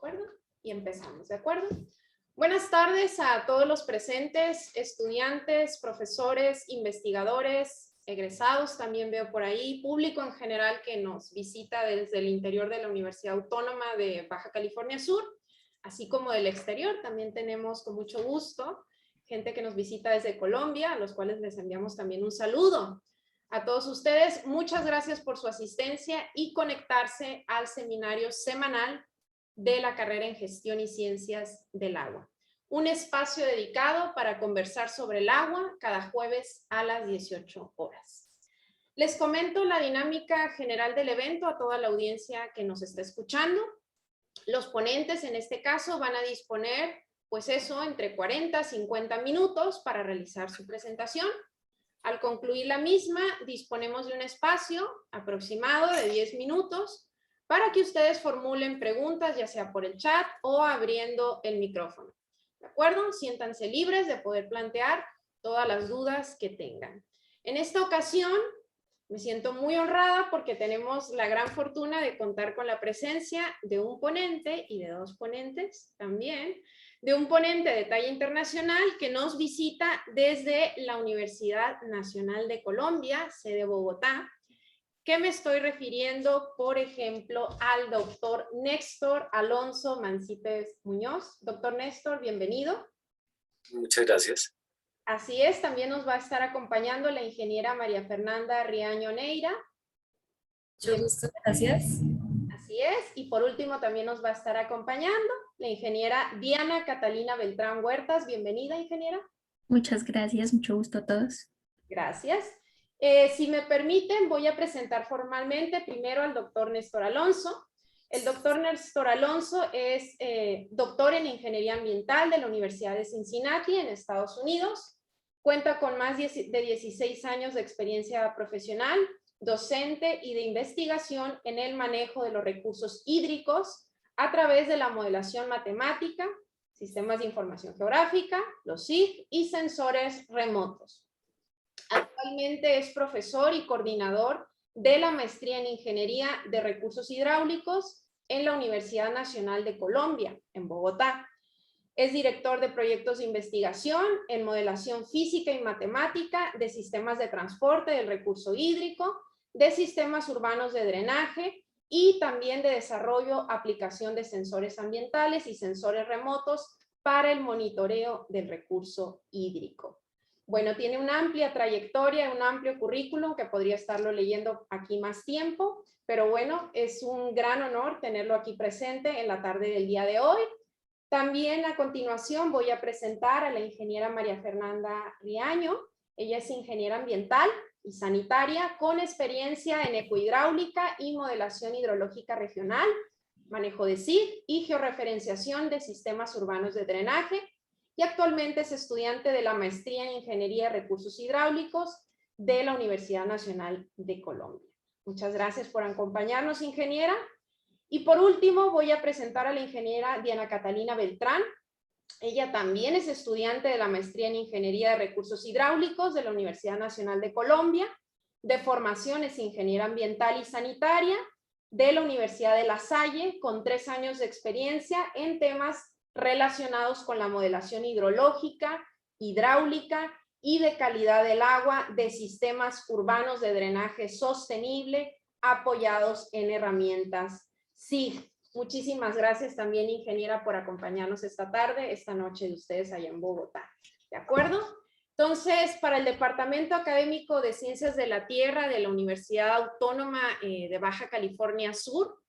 acuerdo? Y empezamos, ¿de acuerdo? Buenas tardes a todos los presentes, estudiantes, profesores, investigadores, egresados, también veo por ahí, público en general que nos visita desde el interior de la Universidad Autónoma de Baja California Sur, así como del exterior. También tenemos con mucho gusto gente que nos visita desde Colombia, a los cuales les enviamos también un saludo. A todos ustedes, muchas gracias por su asistencia y conectarse al seminario semanal de la carrera en Gestión y Ciencias del Agua. Un espacio dedicado para conversar sobre el agua cada jueves a las 18 horas. Les comento la dinámica general del evento a toda la audiencia que nos está escuchando. Los ponentes en este caso van a disponer, pues eso, entre 40 y 50 minutos para realizar su presentación. Al concluir la misma, disponemos de un espacio aproximado de 10 minutos para que ustedes formulen preguntas, ya sea por el chat o abriendo el micrófono. ¿De acuerdo? Siéntanse libres de poder plantear todas las dudas que tengan. En esta ocasión, me siento muy honrada porque tenemos la gran fortuna de contar con la presencia de un ponente y de dos ponentes también, de un ponente de talla internacional que nos visita desde la Universidad Nacional de Colombia, sede Bogotá, que me estoy refiriendo, por ejemplo, al doctor Néstor Alonso Mancipes Muñoz. Doctor Néstor, bienvenido. Muchas gracias. Así es, también nos va a estar acompañando la ingeniera María Fernanda Riaño Neira. Mucho gusto, gracias. Así es, y por último también nos va a estar acompañando la ingeniera Diana Catalina Beltrán Huertas. Bienvenida, ingeniera. Muchas gracias, mucho gusto a todos. Gracias. Si me permiten, voy a presentar formalmente primero al doctor Néstor Alonso. El doctor Néstor Alonso es doctor en Ingeniería Ambiental de la Universidad de Cincinnati en Estados Unidos. Cuenta con más de 16 años de experiencia profesional, docente y de investigación en el manejo de los recursos hídricos a través de la modelación matemática, sistemas de información geográfica, los SIG y sensores remotos. Actualmente es profesor y coordinador de la maestría en Ingeniería de Recursos Hidráulicos en la Universidad Nacional de Colombia, en Bogotá. Es director de proyectos de investigación en modelación física y matemática de sistemas de transporte del recurso hídrico, de sistemas urbanos de drenaje y también de desarrollo, aplicación de sensores ambientales y sensores remotos para el monitoreo del recurso hídrico. Bueno, tiene una amplia trayectoria, un amplio currículum que podría estarlo leyendo aquí más tiempo, pero bueno, es un gran honor tenerlo aquí presente en la tarde del día de hoy. También a continuación voy a presentar a la ingeniera María Fernanda Riaño. Ella es ingeniera ambiental y sanitaria con experiencia en ecohidráulica y modelación hidrológica regional, manejo de SIG y georreferenciación de sistemas urbanos de drenaje, y actualmente es estudiante de la maestría en Ingeniería de Recursos Hidráulicos de la Universidad Nacional de Colombia. Muchas gracias por acompañarnos, ingeniera. Y por último voy a presentar a la ingeniera Diana Catalina Beltrán. Ella también es estudiante de la maestría en Ingeniería de Recursos Hidráulicos de la Universidad Nacional de Colombia. De formación es ingeniera ambiental y sanitaria de la Universidad de La Salle, con 3 años de experiencia en temas relacionados con la modelación hidrológica, hidráulica y de calidad del agua de sistemas urbanos de drenaje sostenible apoyados en herramientas SIG. Muchísimas gracias también, ingeniera, por acompañarnos esta tarde, esta noche de ustedes allá en Bogotá. ¿De acuerdo? Entonces, para el Departamento Académico de Ciencias de la Tierra de la Universidad Autónoma de Baja California Sur,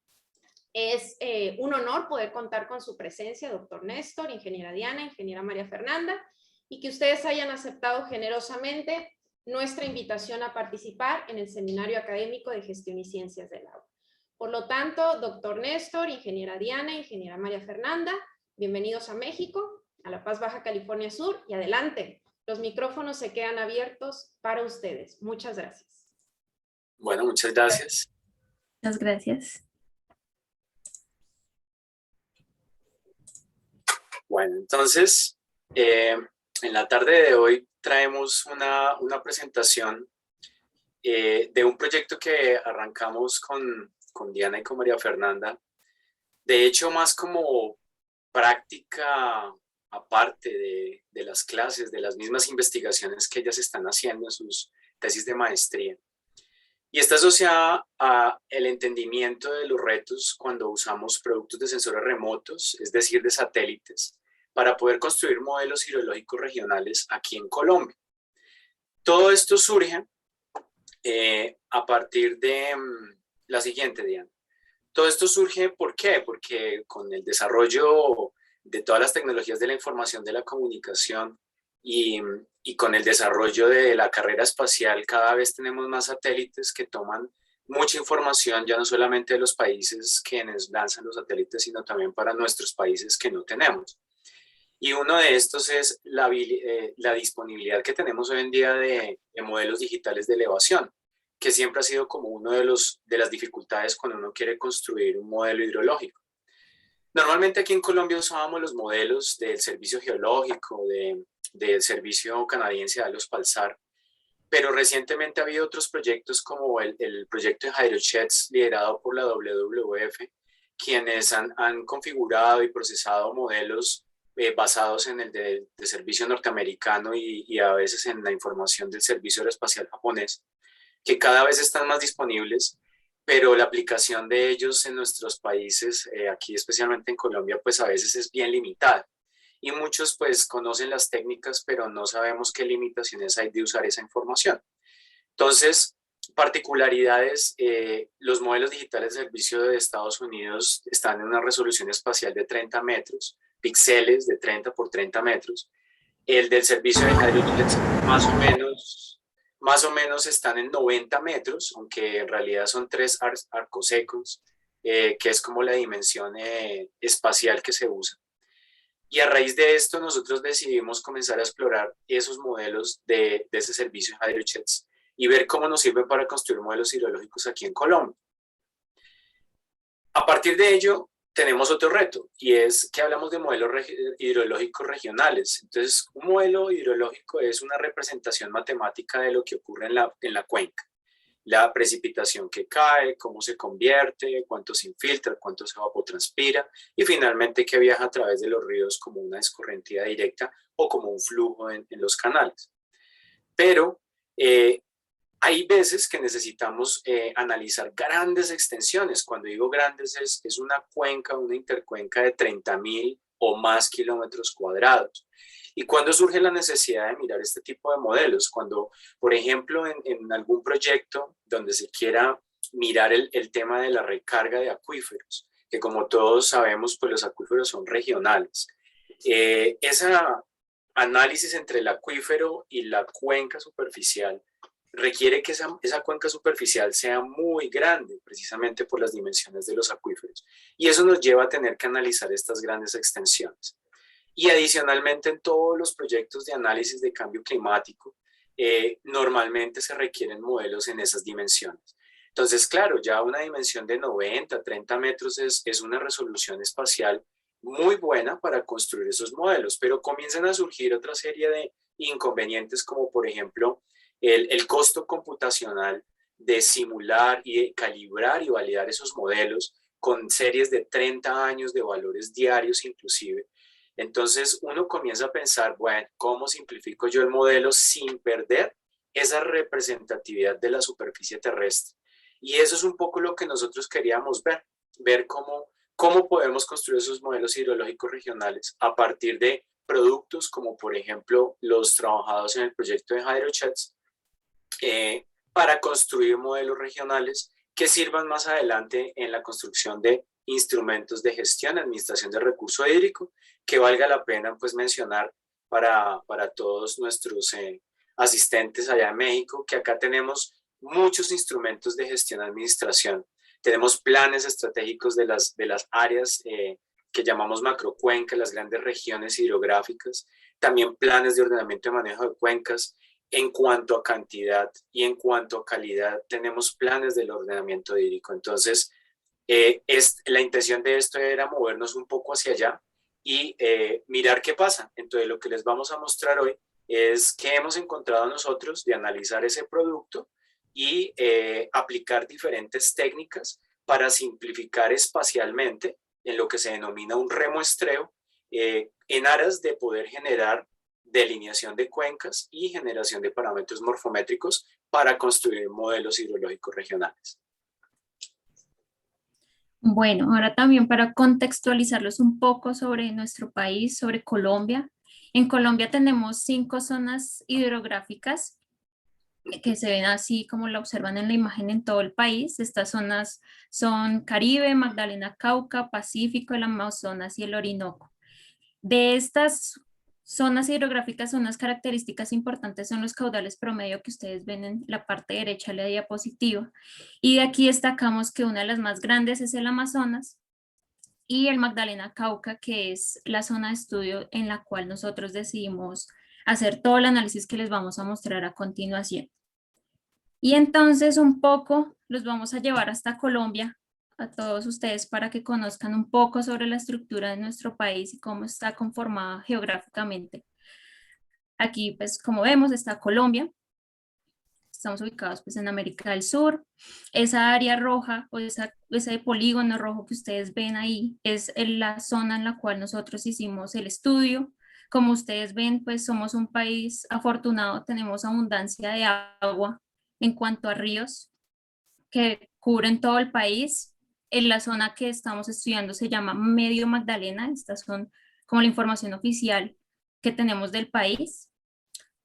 es un honor poder contar con su presencia, doctor Néstor, ingeniera Diana, ingeniera María Fernanda, y que ustedes hayan aceptado generosamente nuestra invitación a participar en el Seminario Académico de Gestión y Ciencias del Agua. Por lo tanto, doctor Néstor, ingeniera Diana, ingeniera María Fernanda, bienvenidos a México, a La Paz, Baja California Sur, y adelante. Los micrófonos se quedan abiertos para ustedes. Muchas gracias. Bueno, muchas gracias. Muchas gracias. Bueno, entonces, en la tarde de hoy traemos una presentación de un proyecto que arrancamos con Diana y con María Fernanda, De hecho, más como práctica aparte de las clases, de las mismas investigaciones que ellas están haciendo en sus tesis de maestría. Y está asociada a el entendimiento de los retos cuando usamos productos de sensores remotos, es decir, de satélites, para poder construir modelos hidrológicos regionales aquí en Colombia. Todo esto surge a partir de la siguiente, Diana. Todo esto surge, ¿por qué? Porque con el desarrollo de todas las tecnologías de la información, de la comunicación y con el desarrollo de la carrera espacial, cada vez tenemos más satélites que toman mucha información, ya no solamente de los países quienes lanzan los satélites, sino también para nuestros países que no tenemos. Y uno de estos es la disponibilidad que tenemos hoy en día de modelos digitales de elevación, que siempre ha sido como uno de las dificultades cuando uno quiere construir un modelo hidrológico. Normalmente aquí en Colombia usábamos los modelos del Servicio Geológico, del Servicio Canadiense de Alos Palsar, pero recientemente ha habido otros proyectos como el proyecto de HydroChats liderado por la WWF, quienes han configurado y procesado modelos basados en el de servicio norteamericano y a veces en la información del Servicio Aeroespacial japonés, que cada vez están más disponibles, pero la aplicación de ellos en nuestros países, aquí especialmente en Colombia, pues a veces es bien limitada. Y muchos pues conocen las técnicas, pero no sabemos qué limitaciones hay de usar esa información. Entonces, particularidades, los modelos digitales de servicio de Estados Unidos están en una resolución espacial de 30 metros, píxeles de 30 por 30 metros. El del servicio de HydroJets más o menos están en 90 metros, aunque en realidad son 3 arcosecos, que es como la dimensión espacial que se usa. Y a raíz de esto nosotros decidimos comenzar a explorar esos modelos de ese servicio de HydroJets y ver cómo nos sirve para construir modelos hidrológicos aquí en Colombia. A partir de ello, tenemos otro reto, y es que hablamos de modelos hidrológicos regionales. Entonces, un modelo hidrológico es una representación matemática de lo que ocurre en la cuenca. La precipitación que cae, cómo se convierte, cuánto se infiltra, cuánto se evapotranspira, y finalmente que viaja a través de los ríos como una escorrentía directa o como un flujo en los canales. Pero hay veces que necesitamos analizar grandes extensiones. Cuando digo grandes es una cuenca, una intercuenca de 30.000 o más kilómetros cuadrados. ¿Y cuándo surge la necesidad de mirar este tipo de modelos? Cuando, por ejemplo, en algún proyecto donde se quiera mirar el tema de la recarga de acuíferos, que como todos sabemos, pues los acuíferos son regionales. Ese análisis entre el acuífero y la cuenca superficial requiere que esa cuenca superficial sea muy grande, precisamente por las dimensiones de los acuíferos. Y eso nos lleva a tener que analizar estas grandes extensiones. Y adicionalmente en todos los proyectos de análisis de cambio climático, normalmente se requieren modelos en esas dimensiones. Entonces, claro, ya una dimensión de 90, 30 metros es una resolución espacial muy buena para construir esos modelos, pero comienzan a surgir otra serie de inconvenientes como por ejemplo el costo computacional de simular y de calibrar y validar esos modelos con series de 30 años de valores diarios inclusive. Entonces uno comienza a pensar, bueno, ¿cómo simplifico yo el modelo sin perder esa representatividad de la superficie terrestre? Y eso es un poco lo que nosotros queríamos ver cómo podemos construir esos modelos hidrológicos regionales a partir de productos como por ejemplo los trabajados en el proyecto de HydroChats, para construir modelos regionales que sirvan más adelante en la construcción de instrumentos de gestión, administración del recurso hídrico, que valga la pena pues mencionar para todos nuestros asistentes allá en México, que acá tenemos muchos instrumentos de gestión y administración. Tenemos planes estratégicos de las áreas que llamamos macrocuencas, las grandes regiones hidrográficas, también planes de ordenamiento y manejo de cuencas. En cuanto a cantidad y en cuanto a calidad, tenemos planes del ordenamiento hídrico. Entonces, la intención de esto era movernos un poco hacia allá y mirar qué pasa. Entonces, lo que les vamos a mostrar hoy es qué hemos encontrado nosotros de analizar ese producto y aplicar diferentes técnicas para simplificar espacialmente en lo que se denomina un remuestreo, en aras de poder generar delineación de cuencas y generación de parámetros morfométricos para construir modelos hidrológicos regionales. Bueno, ahora también para contextualizarlos un poco sobre nuestro país, sobre Colombia. En Colombia tenemos 5 zonas hidrográficas que se ven así como lo observan en la imagen en todo el país. Estas zonas son Caribe, Magdalena, Cauca, Pacífico, el Amazonas y el Orinoco. De estas zonas hidrográficas, unas características importantes son los caudales promedio que ustedes ven en la parte derecha de la diapositiva. Y de aquí destacamos que una de las más grandes es el Amazonas y el Magdalena Cauca, que es la zona de estudio en la cual nosotros decidimos hacer todo el análisis que les vamos a mostrar a continuación. Y entonces un poco los vamos a llevar hasta Colombia a todos ustedes para que conozcan un poco sobre la estructura de nuestro país y cómo está conformada geográficamente. Aquí, pues, como vemos, está Colombia. Estamos ubicados pues en América del Sur. Esa área roja o ese polígono rojo que ustedes ven ahí es la zona en la cual nosotros hicimos el estudio. Como ustedes ven, pues somos un país afortunado, tenemos abundancia de agua en cuanto a ríos que cubren todo el país. En la zona que estamos estudiando se llama Medio Magdalena. Estas son como la información oficial que tenemos del país.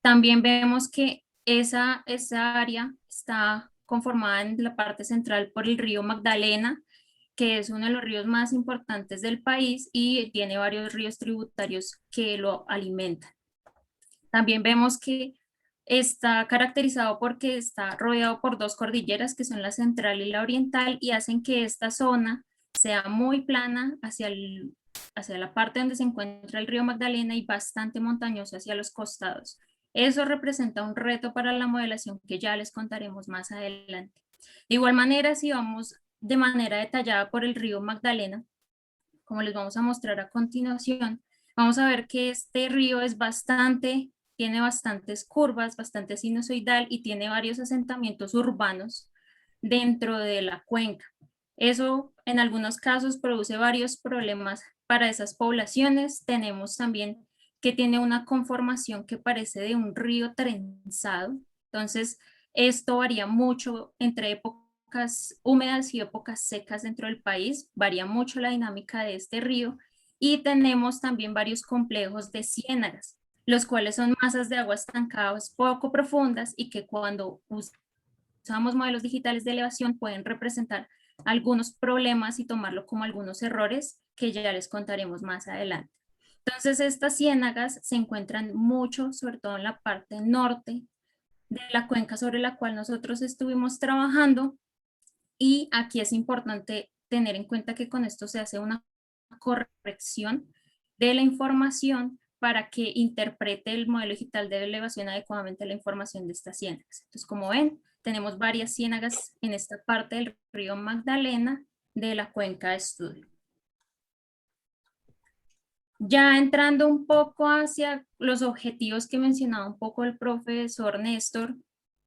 También vemos que esa área está conformada en la parte central por el río Magdalena, que es uno de los ríos más importantes del país y tiene varios ríos tributarios que lo alimentan. También vemos que está caracterizado porque está rodeado por 2 cordilleras, que son la central y la oriental, y hacen que esta zona sea muy plana hacia la parte donde se encuentra el río Magdalena y bastante montañosa hacia los costados. Eso representa un reto para la modelación que ya les contaremos más adelante. De igual manera, si vamos de manera detallada por el río Magdalena, como les vamos a mostrar a continuación, vamos a ver que este río tiene bastantes curvas, bastante sinusoidal y tiene varios asentamientos urbanos dentro de la cuenca. Eso en algunos casos produce varios problemas para esas poblaciones. Tenemos también que tiene una conformación que parece de un río trenzado. Entonces, esto varía mucho entre épocas húmedas y épocas secas dentro del país. Varía mucho la dinámica de este río. Y tenemos también varios complejos de ciénagas, los cuales son masas de agua estancadas poco profundas y que cuando usamos modelos digitales de elevación pueden representar algunos problemas y tomarlo como algunos errores que ya les contaremos más adelante. Entonces, estas ciénagas se encuentran mucho, sobre todo en la parte norte de la cuenca sobre la cual nosotros estuvimos trabajando, y aquí es importante tener en cuenta que con esto se hace una corrección de la información para que interprete el modelo digital de elevación adecuadamente la información de estas ciénagas. Entonces, como ven, tenemos varias ciénagas en esta parte del río Magdalena de la cuenca de estudio. Ya entrando un poco hacia los objetivos que mencionaba un poco el profesor Néstor,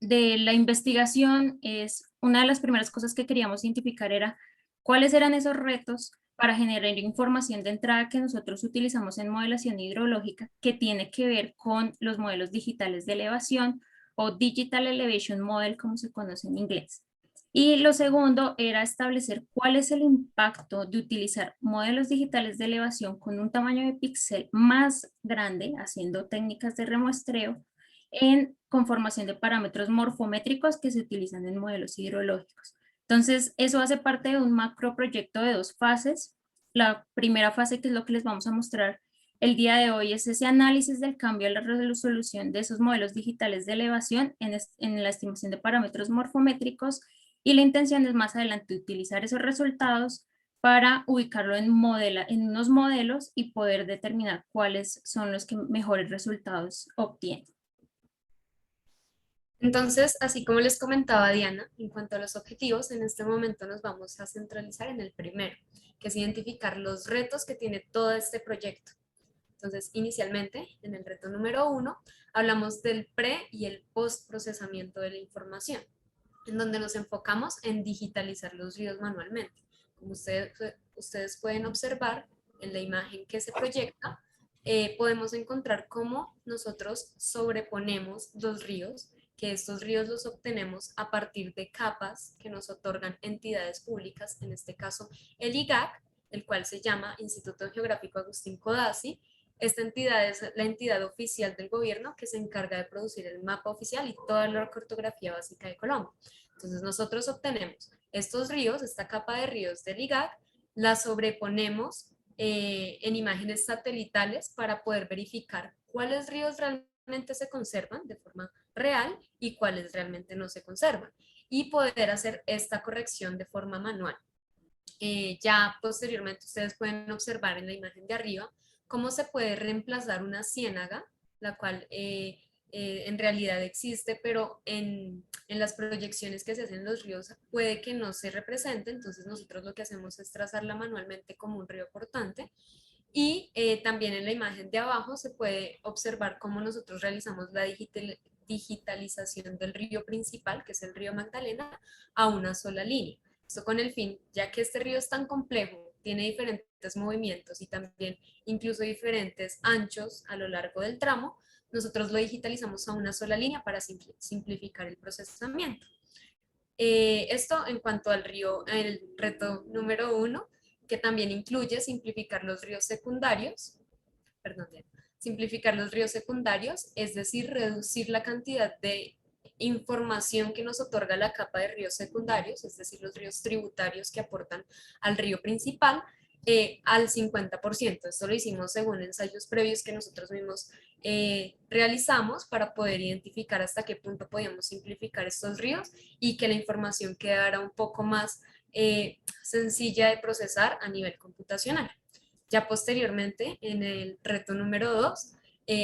de la investigación, es una de las primeras cosas que queríamos identificar era cuáles eran esos retos para generar información de entrada que nosotros utilizamos en modelación hidrológica, que tiene que ver con los modelos digitales de elevación o Digital Elevation Model, como se conoce en inglés. Y lo segundo era establecer cuál es el impacto de utilizar modelos digitales de elevación con un tamaño de píxel más grande, haciendo técnicas de remuestreo, en conformación de parámetros morfométricos que se utilizan en modelos hidrológicos. Entonces, eso hace parte de un macro proyecto de 2 fases. La primera fase, que es lo que les vamos a mostrar el día de hoy, es ese análisis del cambio de la resolución de esos modelos digitales de elevación en la estimación de parámetros morfométricos, y la intención es más adelante utilizar esos resultados para ubicarlo en unos modelos y poder determinar cuáles son los que mejores resultados obtienen. Entonces, así como les comentaba Diana, en cuanto a los objetivos, en este momento nos vamos a centralizar en el primero, que es identificar los retos que tiene todo este proyecto. Entonces, inicialmente, en el reto número 1, hablamos del pre y el post procesamiento de la información, en donde nos enfocamos en digitalizar los ríos manualmente. Como ustedes ustedes pueden observar en la imagen que se proyecta, podemos encontrar cómo nosotros sobreponemos los ríos, que estos ríos los obtenemos a partir de capas que nos otorgan entidades públicas, en este caso el IGAC, el cual se llama Instituto Geográfico Agustín Codazzi. Esta entidad es la entidad oficial del gobierno que se encarga de producir el mapa oficial y toda la cartografía básica de Colombia. Entonces nosotros obtenemos estos ríos, esta capa de ríos del IGAC, la sobreponemos en imágenes satelitales para poder verificar cuáles ríos realmente se conservan de forma real y cuáles realmente no se conservan, y poder hacer esta corrección de forma manual. Ya posteriormente ustedes pueden observar en la imagen de arriba cómo se puede reemplazar una ciénaga, la cual en realidad existe, pero en las proyecciones que se hacen en los ríos puede que no se represente. Entonces nosotros lo que hacemos es trazarla manualmente como un río cortante. Y también en la imagen de abajo se puede observar cómo nosotros realizamos la digitalización del río principal, que es el río Magdalena, a una sola línea. Esto con el fin, ya que este río es tan complejo, tiene diferentes movimientos y también incluso diferentes anchos a lo largo del tramo, nosotros lo digitalizamos a una sola línea para simplificar el procesamiento. Esto en cuanto al río, el reto número 1, que también incluye simplificar los ríos secundarios, simplificar los ríos secundarios, es decir, reducir la cantidad de información que nos otorga la capa de ríos secundarios, es decir, los ríos tributarios que aportan al río principal, al 50%. Esto lo hicimos según ensayos previos que nosotros mismos realizamos para poder identificar hasta qué punto podíamos simplificar estos ríos y que la información quedara un poco más sencilla de procesar a nivel computacional. Ya posteriormente, en el reto número 2,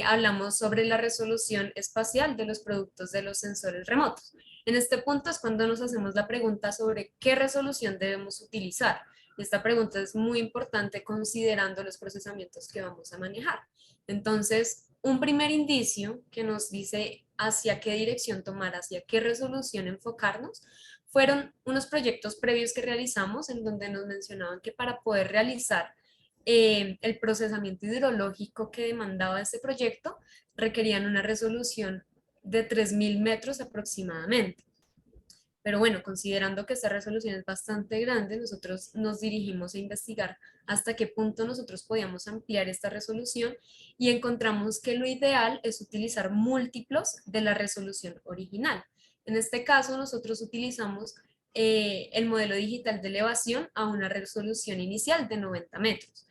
hablamos sobre la resolución espacial de los productos de los sensores remotos. En este punto es cuando nos hacemos la pregunta sobre qué resolución debemos utilizar. Esta pregunta es muy importante considerando los procesamientos que vamos a manejar. Entonces, un primer indicio que nos dice hacia qué dirección tomar, hacia qué resolución enfocarnos, fueron unos proyectos previos que realizamos en donde nos mencionaban que para poder realizar el procesamiento hidrológico que demandaba este proyecto requerían una resolución de 3.000 metros aproximadamente. Pero bueno, considerando que esta resolución es bastante grande, nosotros nos dirigimos a investigar hasta qué punto nosotros podíamos ampliar esta resolución y encontramos que lo ideal es utilizar múltiplos de la resolución original. En este caso, nosotros utilizamos el modelo digital de elevación a una resolución inicial de 90 metros.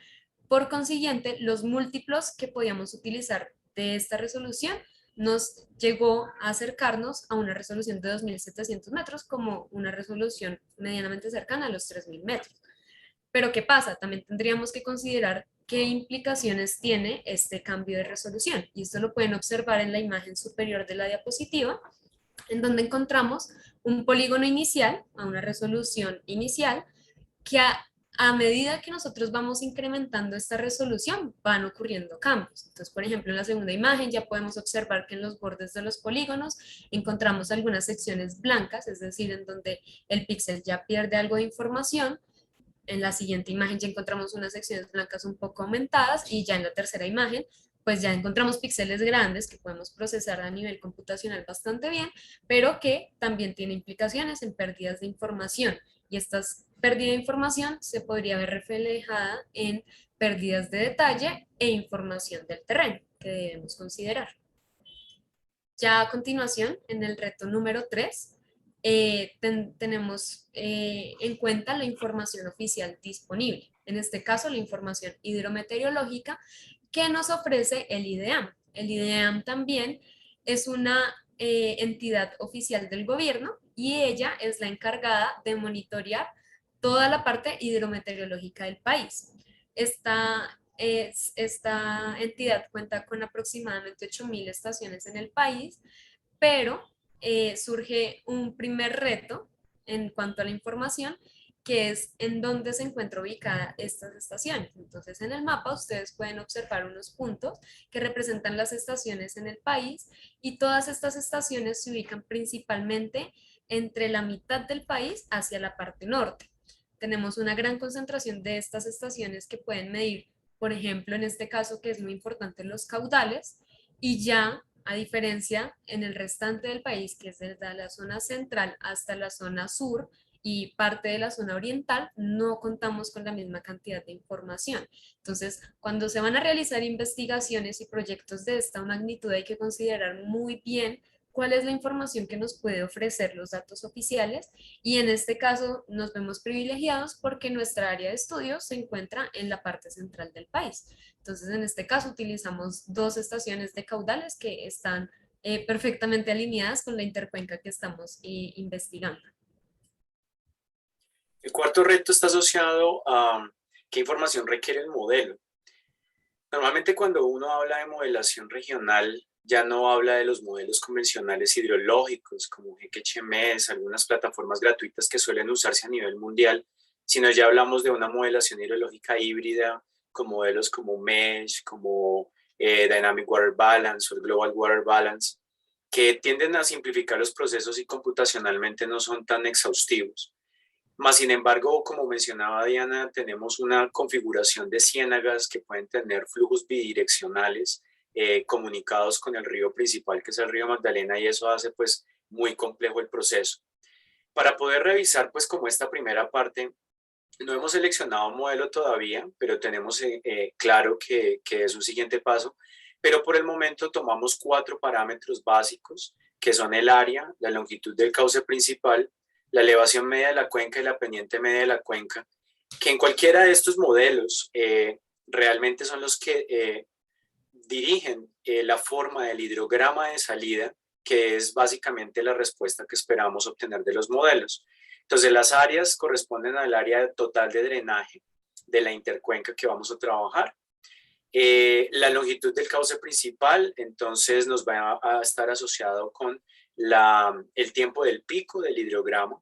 Por consiguiente, los múltiplos que podíamos utilizar de esta resolución nos llegó a acercarnos a una resolución de 2.700 metros como una resolución medianamente cercana a los 3.000 metros. Pero ¿qué pasa? También tendríamos que considerar qué implicaciones tiene este cambio de resolución. Y esto lo pueden observar en la imagen superior de la diapositiva, en donde encontramos un polígono inicial a una resolución inicial que a medida que nosotros vamos incrementando esta resolución, van ocurriendo cambios. Entonces, por ejemplo, en la segunda imagen ya podemos observar que en los bordes de los polígonos encontramos algunas secciones blancas, es decir, en donde el píxel ya pierde algo de información. En la siguiente imagen ya encontramos unas secciones blancas un poco aumentadas y ya en la tercera imagen pues ya encontramos píxeles grandes que podemos procesar a nivel computacional bastante bien, pero que también tiene implicaciones en pérdidas de información. Y estas pérdidas de información se podría ver reflejada en pérdidas de detalle e información del terreno que debemos considerar. Ya a continuación, en el reto número 3, tenemos en cuenta la información oficial disponible. En este caso, la información hidrometeorológica que nos ofrece el IDEAM. El IDEAM también es una entidad oficial del gobierno y ella es la encargada de monitorear toda la parte hidrometeorológica del país. Esta entidad cuenta con aproximadamente 8.000 estaciones en el país, pero surge un primer reto en cuanto a la información, que es en dónde se encuentra ubicada estas estaciones. Entonces, en el mapa ustedes pueden observar unos puntos que representan las estaciones en el país y todas estas estaciones se ubican principalmente entre la mitad del país hacia la parte norte. tenemos una gran concentración de estas estaciones que pueden medir, por ejemplo, en este caso que es muy importante, los caudales, y ya a diferencia en el restante del país, que es desde la zona central hasta la zona sur y parte de la zona oriental, no contamos con la misma cantidad de información. Entonces, cuando se van a realizar investigaciones y proyectos de esta magnitud, hay que considerar muy bien cuál es la información que nos puede ofrecer los datos oficiales, y en este caso nos vemos privilegiados porque nuestra área de estudio se encuentra en la parte central del país. Entonces, en este caso utilizamos dos estaciones de caudales que están perfectamente alineadas con la intercuenca que estamos investigando. El cuarto reto está asociado a qué información requiere el modelo. Normalmente cuando uno habla de modelación regional, ya no habla de los modelos convencionales hidrológicos como GQHMS, algunas plataformas gratuitas que suelen usarse a nivel mundial, sino ya hablamos de una modelación hidrológica híbrida con modelos como MESH, como Dynamic Water Balance o el Global Water Balance, que tienden a simplificar los procesos y computacionalmente no son tan exhaustivos. Más sin embargo, como mencionaba Diana, tenemos una configuración de ciénagas que pueden tener flujos bidireccionales comunicados con el río principal, que es el río Magdalena, y eso hace pues muy complejo el proceso. Para poder revisar pues como esta primera parte, no hemos seleccionado un modelo todavía, pero tenemos claro que es un siguiente paso, pero por el momento tomamos 4 parámetros básicos, que son el área, la longitud del cauce principal, la elevación media de la cuenca y la pendiente media de la cuenca, que en cualquiera de estos modelos realmente son los que dirigen la forma del hidrograma de salida, que es básicamente la respuesta que esperamos obtener de los modelos. Entonces, las áreas corresponden al área total de drenaje de la intercuenca que vamos a trabajar. La longitud del cauce principal, entonces, nos va a estar asociado con el tiempo del pico del hidrograma.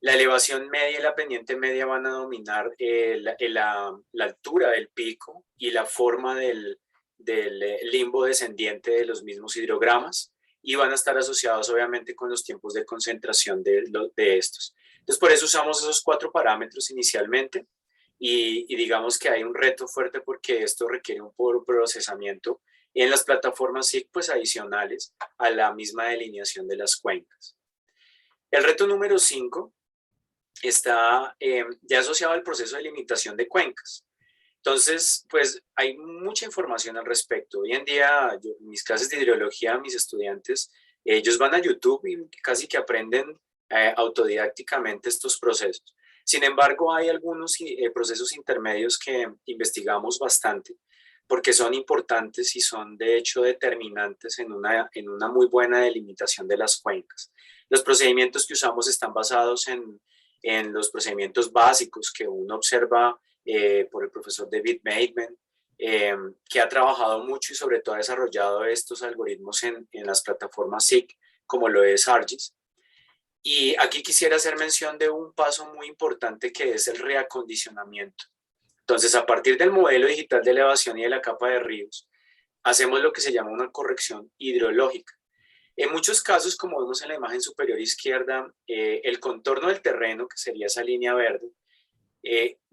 La elevación media y la pendiente media van a dominar la altura del pico y la forma del limbo descendiente de los mismos hidrogramas, y van a estar asociados obviamente con los tiempos de concentración de estos. Entonces, por eso usamos esos 4 parámetros inicialmente, y digamos que hay un reto fuerte porque esto requiere un procesamiento en las plataformas SIG pues adicionales a la misma delineación de las cuencas. El reto número 5 está ya asociado al proceso de limitación de cuencas. Entonces, pues hay mucha información al respecto. Hoy en día, en mis clases de hidrología, mis estudiantes, ellos van a YouTube y casi que aprenden autodidácticamente estos procesos. Sin embargo, hay algunos procesos intermedios que investigamos bastante porque son importantes y son de hecho determinantes en una muy buena delimitación de las cuencas. Los procedimientos que usamos están basados en los procedimientos básicos que uno observa por el profesor David Maidman, que ha trabajado mucho y sobre todo ha desarrollado estos algoritmos en las plataformas SIG, como lo es ArcGIS. Y aquí quisiera hacer mención de un paso muy importante que es el reacondicionamiento. Entonces, a partir del modelo digital de elevación y de la capa de ríos, hacemos lo que se llama una corrección hidrológica. En muchos casos, como vemos en la imagen superior izquierda, el contorno del terreno, que sería esa línea verde,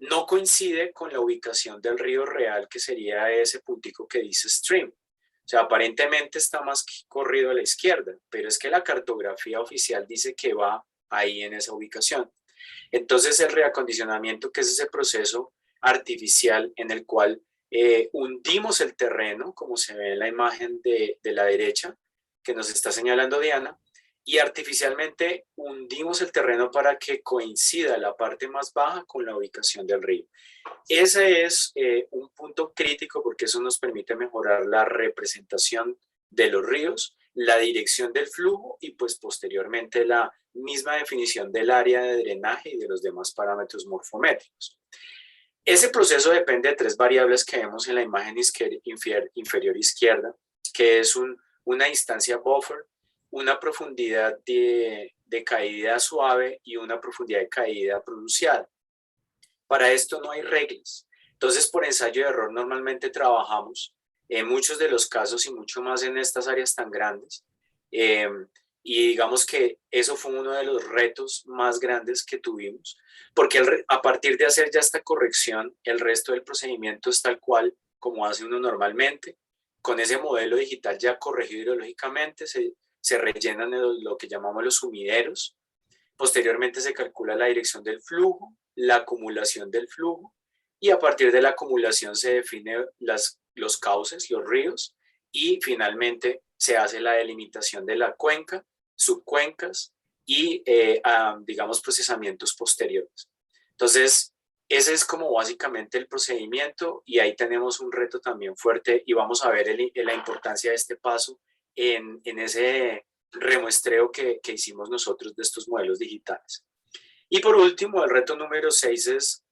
no coincide con la ubicación del río real, que sería ese puntico que dice stream. O sea, aparentemente está más corrido a la izquierda, pero es que la cartografía oficial dice que va ahí en esa ubicación. Entonces, el reacondicionamiento, que es ese proceso artificial en el cual hundimos el terreno, como se ve en la imagen de la derecha, que nos está señalando Diana, y artificialmente hundimos el terreno para que coincida la parte más baja con la ubicación del río. Ese es un punto crítico porque eso nos permite mejorar la representación de los ríos, la dirección del flujo y pues posteriormente la misma definición del área de drenaje y de los demás parámetros morfométricos. Ese proceso depende de 3 variables que vemos en la imagen inferior izquierda, que es una distancia buffer, una profundidad de caída suave y una profundidad de caída pronunciada. Para esto no hay reglas. Entonces, por ensayo de error normalmente trabajamos en muchos de los casos y mucho más en estas áreas tan grandes, Y digamos que eso fue uno de los retos más grandes que tuvimos, porque a partir de hacer ya esta corrección, el resto del procedimiento es tal cual como hace uno normalmente. Con ese modelo digital ya corregido hidrológicamente, se rellenan lo que llamamos los sumideros. Posteriormente se calcula la dirección del flujo, la acumulación del flujo, y a partir de la acumulación se define los cauces, los ríos, y finalmente se hace la delimitación de la cuenca, subcuencas y, digamos, procesamientos posteriores. Entonces, ese es como básicamente el procedimiento, y ahí tenemos un reto también fuerte, y vamos a ver la importancia de este paso en ese remuestreo que hicimos nosotros de estos modelos digitales. Y por último, el reto número 6 es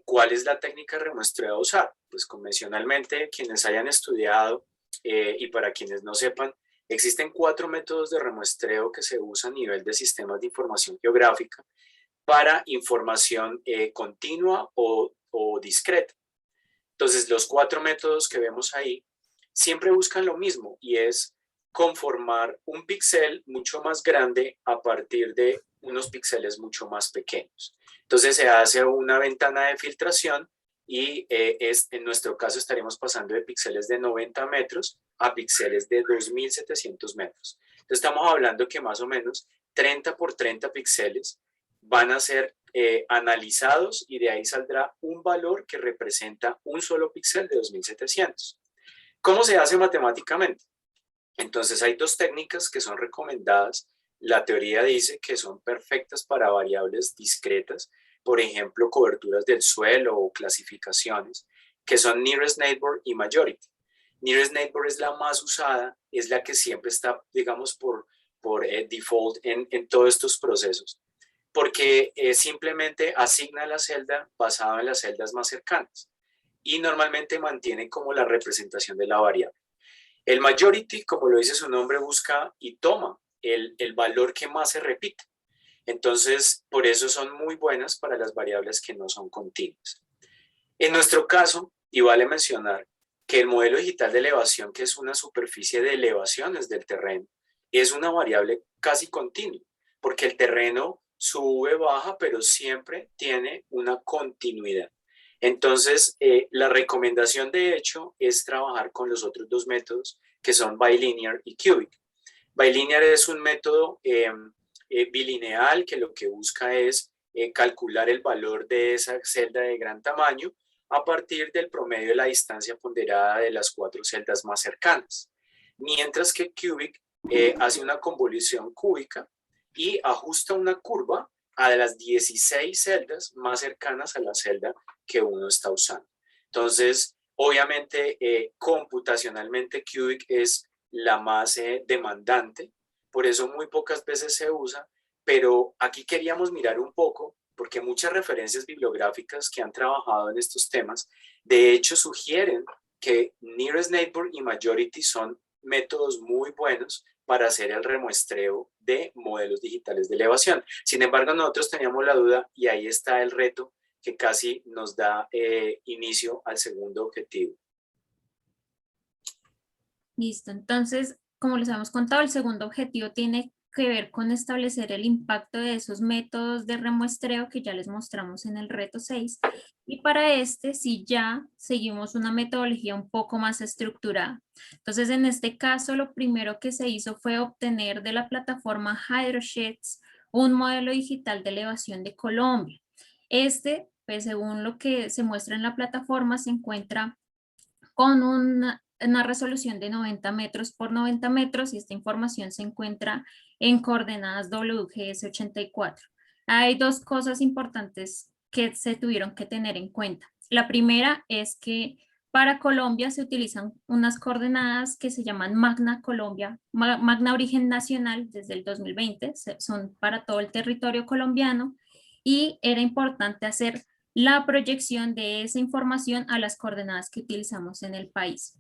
¿cuál es la técnica de remuestreo a usar? Pues convencionalmente, quienes hayan estudiado y para quienes no sepan, existen 4 métodos de remuestreo que se usan a nivel de sistemas de información geográfica para información continua o discreta. Entonces, los 4 métodos que vemos ahí siempre buscan lo mismo, y es conformar un píxel mucho más grande a partir de unos píxeles mucho más pequeños. Entonces se hace una ventana de filtración y en nuestro caso estaremos pasando de píxeles de 90 metros a píxeles de 2.700 metros. Entonces estamos hablando que más o menos 30 por 30 píxeles van a ser analizados, y de ahí saldrá un valor que representa un solo píxel de 2.700. ¿Cómo se hace matemáticamente? Entonces hay 2 técnicas que son recomendadas. La teoría dice que son perfectas para variables discretas, por ejemplo, coberturas del suelo o clasificaciones, que son Nearest Neighbor y Majority. Nearest Neighbor es la más usada, es la que siempre está, digamos, por default en todos estos procesos, porque simplemente asigna la celda basada en las celdas más cercanas y normalmente mantiene como la representación de la variable. El majority, como lo dice su nombre, busca y toma el valor que más se repite. Entonces, por eso son muy buenas para las variables que no son continuas. En nuestro caso, y vale mencionar que el modelo digital de elevación, que es una superficie de elevaciones del terreno, es una variable casi continua, porque el terreno sube, baja, pero siempre tiene una continuidad. Entonces, la recomendación de hecho es trabajar con los otros 2 métodos, que son bilinear y cubic. Bilinear es un método bilineal que lo que busca es calcular el valor de esa celda de gran tamaño a partir del promedio de la distancia ponderada de las 4 celdas más cercanas. Mientras que cubic hace una convolución cúbica y ajusta una curva a las 16 celdas más cercanas a la celda que uno está usando. Entonces, obviamente, computacionalmente cubic es la más demandante, por eso muy pocas veces se usa, pero aquí queríamos mirar un poco, porque muchas referencias bibliográficas que han trabajado en estos temas, de hecho sugieren que Nearest Neighbor y Majority son métodos muy buenos para hacer el remuestreo de modelos digitales de elevación. Sin embargo, nosotros teníamos la duda, y ahí está el reto que casi nos da inicio al segundo objetivo. Listo, entonces, como les habíamos contado, el segundo objetivo tiene que ver con establecer el impacto de esos métodos de remuestreo que ya les mostramos en el reto 6. Y para este, sí ya seguimos una metodología un poco más estructurada. Entonces, en este caso, lo primero que se hizo fue obtener de la plataforma HydroSheds un modelo digital de elevación de Colombia. Este, pues según lo que se muestra en la plataforma, se encuentra con una resolución de 90 metros por 90 metros, y esta información se encuentra en coordenadas WGS 84. Hay 2 cosas importantes que se tuvieron que tener en cuenta. La primera es que para Colombia se utilizan unas coordenadas que se llaman Magna Colombia, Magna Origen Nacional desde el 2020, son para todo el territorio colombiano, y era importante hacer la proyección de esa información a las coordenadas que utilizamos en el país.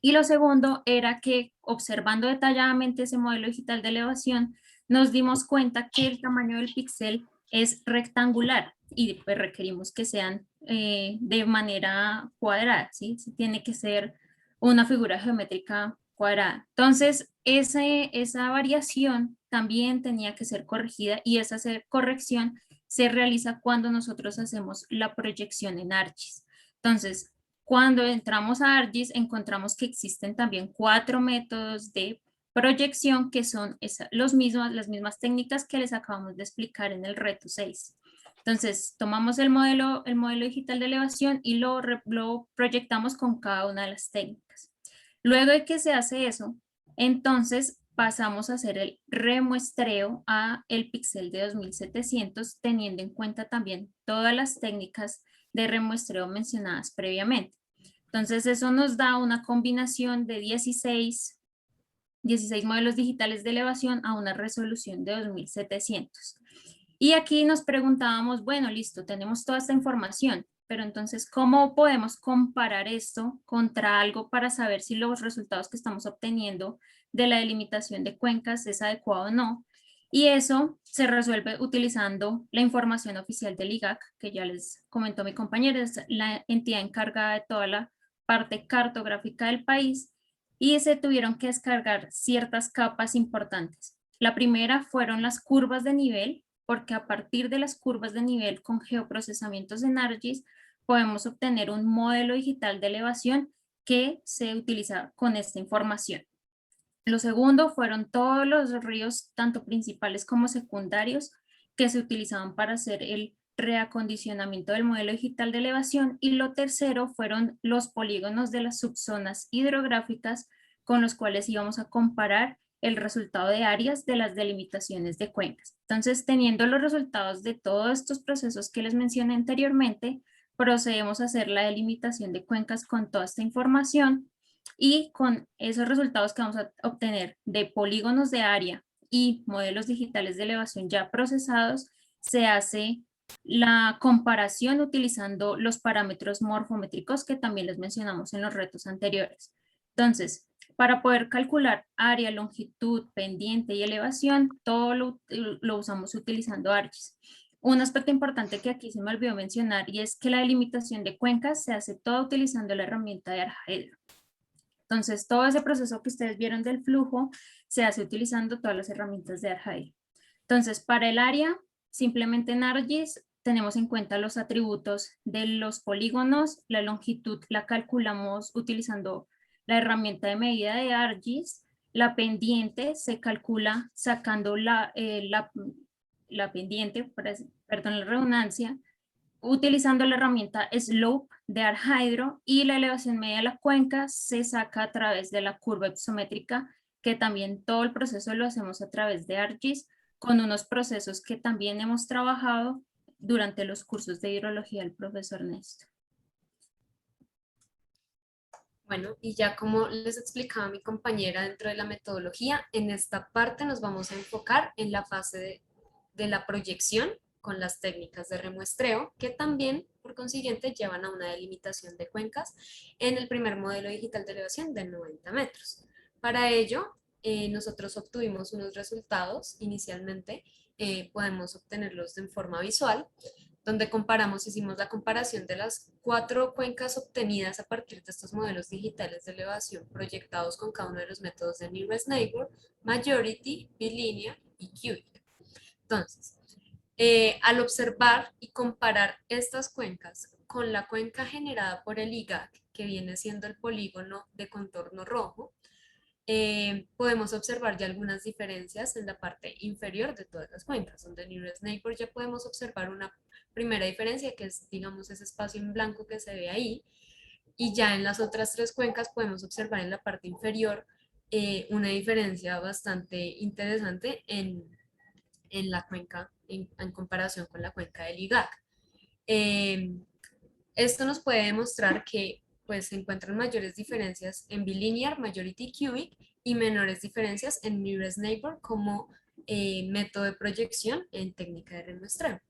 Y lo segundo era que, observando detalladamente ese modelo digital de elevación, nos dimos cuenta que el tamaño del píxel es rectangular y pues requerimos que sean de manera cuadrada, ¿sí? Tiene que ser una figura geométrica cuadrada. Entonces, esa variación también tenía que ser corregida y esa corrección se realiza cuando nosotros hacemos la proyección en ArcGIS. Entonces, cuando entramos a ArcGIS, encontramos que existen también 4 métodos de proyección que son las mismas técnicas que les acabamos de explicar en el reto 6. Entonces, tomamos el modelo digital de elevación y lo proyectamos con cada una de las técnicas. Luego de que se hace eso, entonces pasamos a hacer el remuestreo a el píxel de 2700, teniendo en cuenta también todas las técnicas de remuestreo mencionadas previamente. Entonces, eso nos da una combinación de 16 modelos digitales de elevación a una resolución de 2700. Y aquí nos preguntábamos, bueno, listo, tenemos toda esta información, pero entonces, ¿cómo podemos comparar esto contra algo para saber si los resultados que estamos obteniendo de la delimitación de cuencas es adecuado o no? Y eso se resuelve utilizando la información oficial del IGAC, que ya les comentó mi compañera, es la entidad encargada de toda la parte cartográfica del país, y se tuvieron que descargar ciertas capas importantes. La primera fueron las curvas de nivel, porque a partir de las curvas de nivel con geoprocesamientos en ArcGIS podemos obtener un modelo digital de elevación que se utiliza con esta información. Lo segundo fueron todos los ríos, tanto principales como secundarios, que se utilizaban para hacer el reacondicionamiento del modelo digital de elevación. Y lo tercero fueron los polígonos de las subzonas hidrográficas con los cuales íbamos a comparar el resultado de áreas de las delimitaciones de cuencas. Entonces, teniendo los resultados de todos estos procesos que les mencioné anteriormente, procedemos a hacer la delimitación de cuencas con toda esta información, y con esos resultados que vamos a obtener de polígonos de área y modelos digitales de elevación ya procesados, se hace la comparación utilizando los parámetros morfométricos que también les mencionamos en los retos anteriores. Entonces, para poder calcular área, longitud, pendiente y elevación, todo lo usamos utilizando ArcGIS. Un aspecto importante que aquí se me olvidó mencionar, y es que la delimitación de cuencas se hace toda utilizando la herramienta de ArcGIS. Entonces, todo ese proceso que ustedes vieron del flujo se hace utilizando todas las herramientas de ArcGIS. Entonces, para el área, simplemente en ArcGIS tenemos en cuenta los atributos de los polígonos. La longitud la calculamos utilizando la herramienta de medida de ArcGIS. La pendiente se calcula sacando la pendiente, perdón la redundancia, utilizando la herramienta Slope de ArcHydro, y la elevación media de la cuenca se saca a través de la curva isométrica, que también todo el proceso lo hacemos a través de ArcGIS, con unos procesos que también hemos trabajado durante los cursos de hidrología del profesor Néstor. Bueno, y ya como les explicaba mi compañera dentro de la metodología, en esta parte nos vamos a enfocar en la fase de la proyección con las técnicas de remuestreo, que también, por consiguiente, llevan a una delimitación de cuencas en el primer modelo digital de elevación de 90 metros. Para ello, nosotros obtuvimos unos resultados inicialmente, podemos obtenerlos en forma visual, donde hicimos la comparación de las 4 cuencas obtenidas a partir de estos modelos digitales de elevación proyectados con cada uno de los métodos de Nearest Neighbor, Majority, Bilinear y Cubic. Entonces, al observar y comparar estas cuencas con la cuenca generada por el IGAC, que viene siendo el polígono de contorno rojo, podemos observar ya algunas diferencias en la parte inferior de todas las cuencas, donde en Nearest Neighbor ya podemos observar una primera diferencia, que es, digamos, ese espacio en blanco que se ve ahí, y ya en las otras 3 cuencas podemos observar en la parte inferior una diferencia bastante interesante en la cuenca, en comparación con la cuenca del IGAC. Esto nos puede demostrar que pues, se encuentran mayores diferencias en Bilinear, Majority, Cubic, y menores diferencias en Nearest Neighbor como método de proyección en técnica de remuestreo.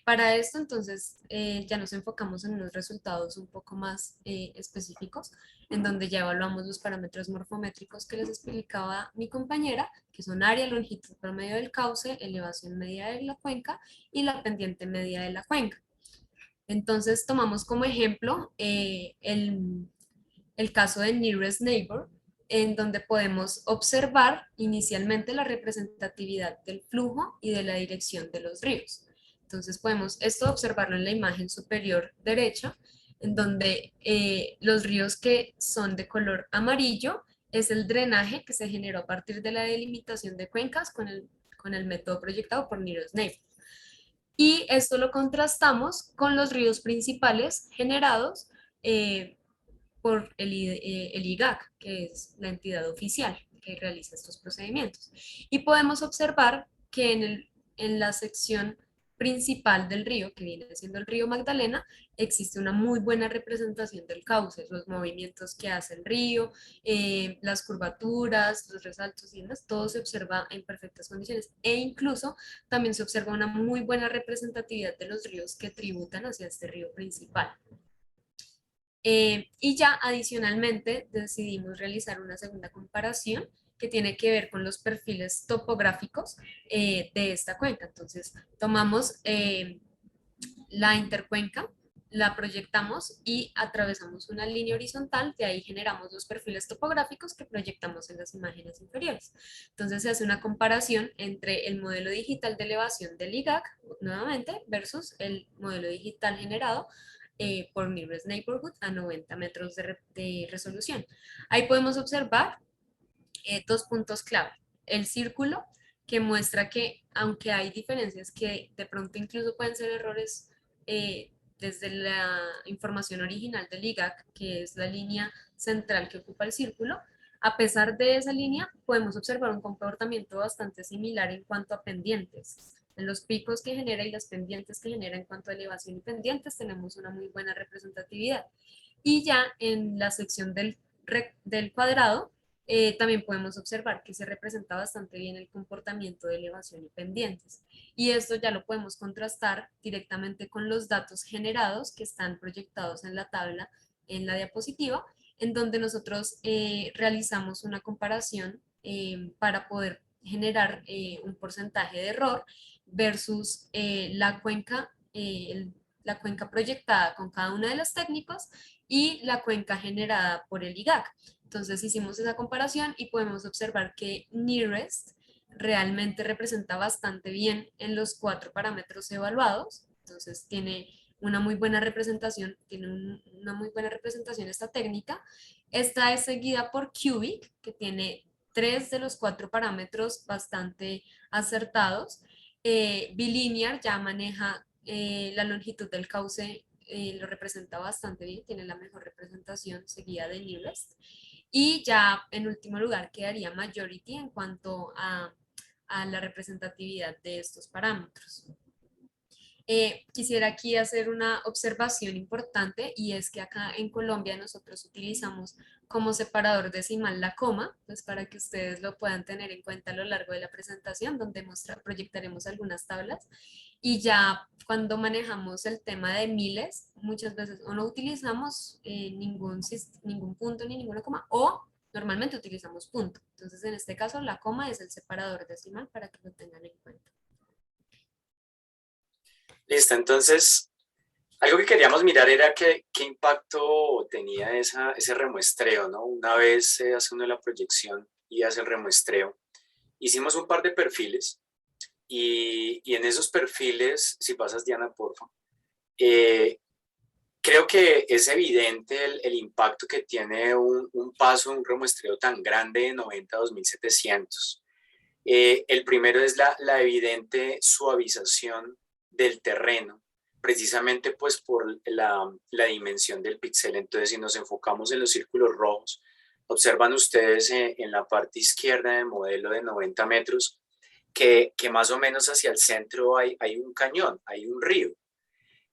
Para esto, entonces, ya nos enfocamos en unos resultados un poco más específicos, en donde ya evaluamos los parámetros morfométricos que les explicaba mi compañera, que son área, longitud promedio del cauce, elevación media de la cuenca y la pendiente media de la cuenca. Entonces, tomamos como ejemplo el caso de Nearest Neighbor, en donde podemos observar inicialmente la representatividad del flujo y de la dirección de los ríos. Entonces podemos esto observarlo en la imagen superior derecha, en donde los ríos que son de color amarillo es el drenaje que se generó a partir de la delimitación de cuencas con el método proyectado por Nearest Neighbor. Y esto lo contrastamos con los ríos principales generados por el IGAC, que es la entidad oficial que realiza estos procedimientos. Y podemos observar que en la sección principal del río, que viene siendo el río Magdalena, existe una muy buena representación del cauce, los movimientos que hace el río, las curvaturas, los resaltos y demás, todo se observa en perfectas condiciones e incluso también se observa una muy buena representatividad de los ríos que tributan hacia este río principal. Y ya adicionalmente decidimos realizar una segunda comparación que tiene que ver con los perfiles topográficos de esta cuenca. Entonces tomamos la intercuenca, la proyectamos y atravesamos una línea horizontal, de ahí generamos los perfiles topográficos que proyectamos en las imágenes inferiores. Entonces se hace una comparación entre el modelo digital de elevación del IGAC, nuevamente, versus el modelo digital generado por Nearest Neighborhood a 90 metros de resolución. Ahí podemos observar dos puntos clave. El círculo, que muestra que aunque hay diferencias que de pronto incluso pueden ser errores desde la información original del IGAC, que es la línea central que ocupa el círculo, a pesar de esa línea podemos observar un comportamiento bastante similar en cuanto a pendientes. En los picos que genera y las pendientes que genera en cuanto a elevación y pendientes tenemos una muy buena representatividad. Y ya en la sección del cuadrado también podemos observar que se representa bastante bien el comportamiento de elevación y pendientes. Y esto ya lo podemos contrastar directamente con los datos generados que están proyectados en la tabla en la diapositiva, en donde nosotros realizamos una comparación para poder generar un porcentaje de error versus la cuenca proyectada con cada una de las técnicas y la cuenca generada por el IGAC. Entonces hicimos esa comparación y podemos observar que Nearest realmente representa bastante bien en los 4 parámetros evaluados. Entonces tiene una muy buena representación, una muy buena representación esta técnica. Esta es seguida por Cubic, que tiene 3 de los 4 parámetros bastante acertados. Bilinear ya maneja la longitud del cauce, lo representa bastante bien, tiene la mejor representación, seguida de Nearest. Y ya en último lugar quedaría Majority en cuanto a la representatividad de estos parámetros. Quisiera aquí hacer una observación importante y es que acá en Colombia nosotros utilizamos como separador decimal la coma, pues para que ustedes lo puedan tener en cuenta a lo largo de la presentación, donde proyectaremos algunas tablas. Y ya cuando manejamos el tema de miles, muchas veces o no utilizamos ningún punto ni ninguna coma, o normalmente utilizamos punto. Entonces en este caso la coma es el separador decimal para que lo tengan en cuenta. Listo, entonces, algo que queríamos mirar era qué impacto tenía ese remuestreo, ¿no? Una vez se hace uno la proyección y hace el remuestreo, hicimos un par de perfiles y en esos perfiles, si pasas Diana, porfa, creo que es evidente el impacto que tiene un paso, un remuestreo tan grande de 90 a 2700. El primero es la evidente suavización del terreno, precisamente pues por la dimensión del píxel. Entonces, si nos enfocamos en los círculos rojos, observan ustedes en la parte izquierda del modelo de 90 metros que más o menos hacia el centro hay un cañón, hay un río,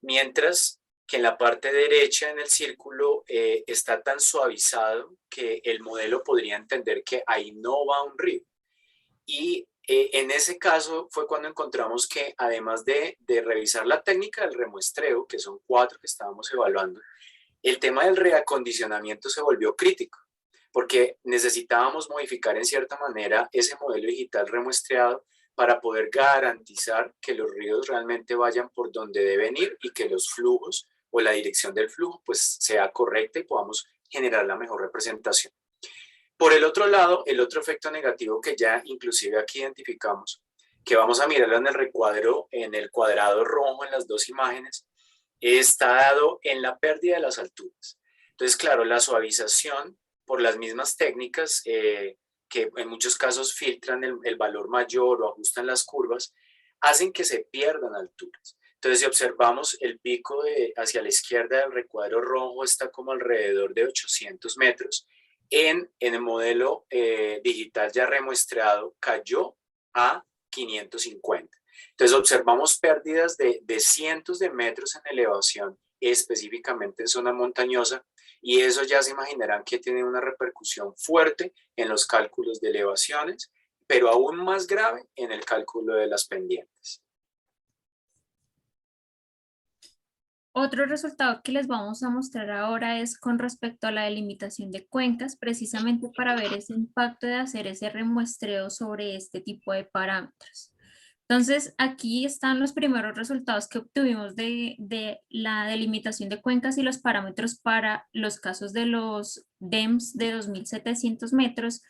mientras que en la parte derecha en el círculo está tan suavizado que el modelo podría entender que ahí no va un río. Y en ese caso fue cuando encontramos que además de revisar la técnica del remuestreo, que son 4 que estábamos evaluando, el tema del reacondicionamiento se volvió crítico, porque necesitábamos modificar en cierta manera ese modelo digital remuestreado para poder garantizar que los ríos realmente vayan por donde deben ir y que los flujos o la dirección del flujo pues sea correcta y podamos generar la mejor representación. Por el otro lado, el otro efecto negativo que ya inclusive aquí identificamos, que vamos a mirar en el recuadro, en el cuadrado rojo en las dos imágenes, está dado en la pérdida de las alturas. Entonces, claro, la suavización por las mismas técnicas que en muchos casos filtran el valor mayor o ajustan las curvas, hacen que se pierdan alturas. Entonces, si observamos el pico hacia la izquierda del recuadro rojo está como alrededor de 800 metros. En el modelo digital ya remuestreado cayó a 550. Entonces observamos pérdidas de cientos de metros en elevación, específicamente en zona montañosa, y eso ya se imaginarán que tiene una repercusión fuerte en los cálculos de elevaciones, pero aún más grave en el cálculo de las pendientes. Otro resultado que les vamos a mostrar ahora es con respecto a la delimitación de cuencas, precisamente para ver ese impacto de hacer ese remuestreo sobre este tipo de parámetros. Entonces, aquí están los primeros resultados que obtuvimos de la delimitación de cuencas y los parámetros para los casos de los DEMS de 2.700 metros,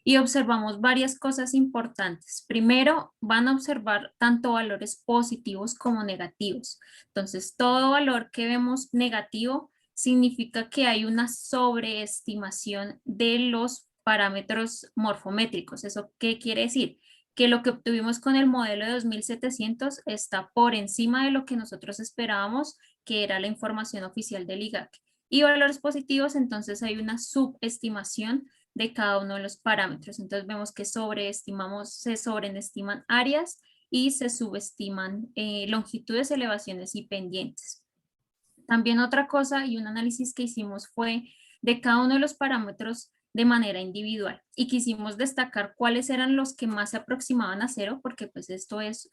y observamos varias cosas importantes. Primero, van a observar tanto valores positivos como negativos. Entonces, todo valor que vemos negativo significa que hay una sobreestimación de los parámetros morfométricos. ¿Eso qué quiere decir? Que lo que obtuvimos con el modelo de 2700 está por encima de lo que nosotros esperábamos, que era la información oficial del IGAC. Y valores positivos, entonces hay una subestimación de cada uno de los parámetros. Entonces vemos que se sobreestiman áreas y se subestiman longitudes, elevaciones y pendientes. También otra cosa y un análisis que hicimos fue de cada uno de los parámetros de manera individual, y quisimos destacar cuáles eran los que más se aproximaban a cero, porque pues estos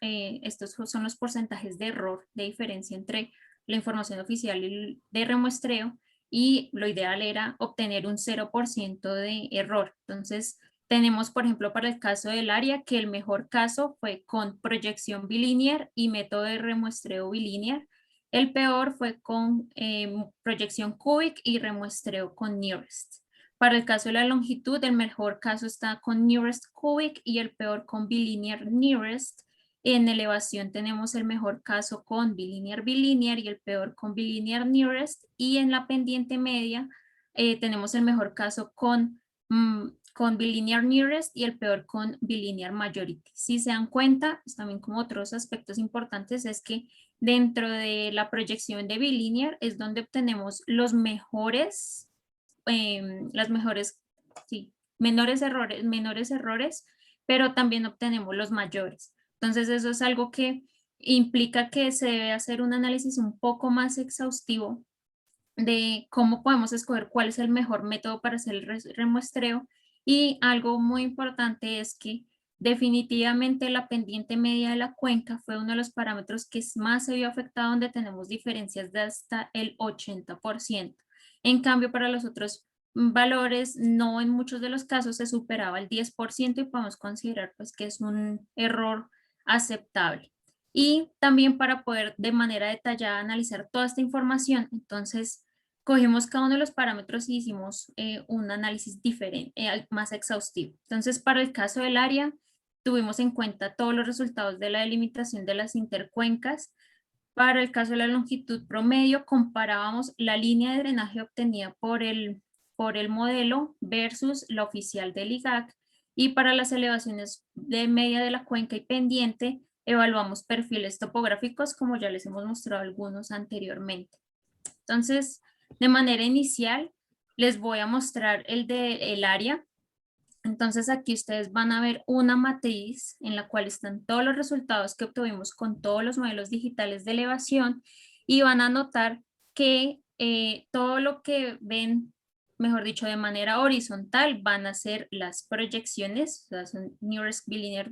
son los porcentajes de error, de diferencia entre la información oficial y de remuestreo, y lo ideal era obtener un 0% de error. Entonces tenemos, por ejemplo, para el caso del área, que el mejor caso fue con proyección bilinear y método de remuestreo bilinear. El peor fue con proyección cubic y remuestreo con nearest. Para el caso de la longitud, el mejor caso está con nearest cubic y el peor con bilinear nearest. En elevación tenemos el mejor caso con bilinear bilinear y el peor con bilinear nearest. Y en la pendiente media tenemos el mejor caso con bilinear nearest y el peor con bilinear majority. Si se dan cuenta, pues también como otros aspectos importantes es que dentro de la proyección de bilinear es donde obtenemos los mejores, menores errores, pero también obtenemos los mayores. Entonces eso es algo que implica que se debe hacer un análisis un poco más exhaustivo de cómo podemos escoger cuál es el mejor método para hacer el remuestreo. Y algo muy importante es que definitivamente la pendiente media de la cuenca fue uno de los parámetros que más se vio afectado, donde tenemos diferencias de hasta el 80%. En cambio, para los otros valores, no en muchos de los casos se superaba el 10% y podemos considerar pues que es un error aceptable. Y también para poder de manera detallada analizar toda esta información, entonces cogimos cada uno de los parámetros y hicimos un análisis diferente, más exhaustivo. Entonces, para el caso del área, tuvimos en cuenta todos los resultados de la delimitación de las intercuencas. Para el caso de la longitud promedio, comparábamos la línea de drenaje obtenida por el modelo versus la oficial del IGAC, y para las elevaciones de media de la cuenca y pendiente, evaluamos perfiles topográficos, como ya les hemos mostrado algunos anteriormente. Entonces, de manera inicial, les voy a mostrar el área. Entonces aquí ustedes van a ver una matriz en la cual están todos los resultados que obtuvimos con todos los modelos digitales de elevación, y van a notar que todo lo que ven, mejor dicho, de manera horizontal van a ser las proyecciones, o sea, son nearest bilinear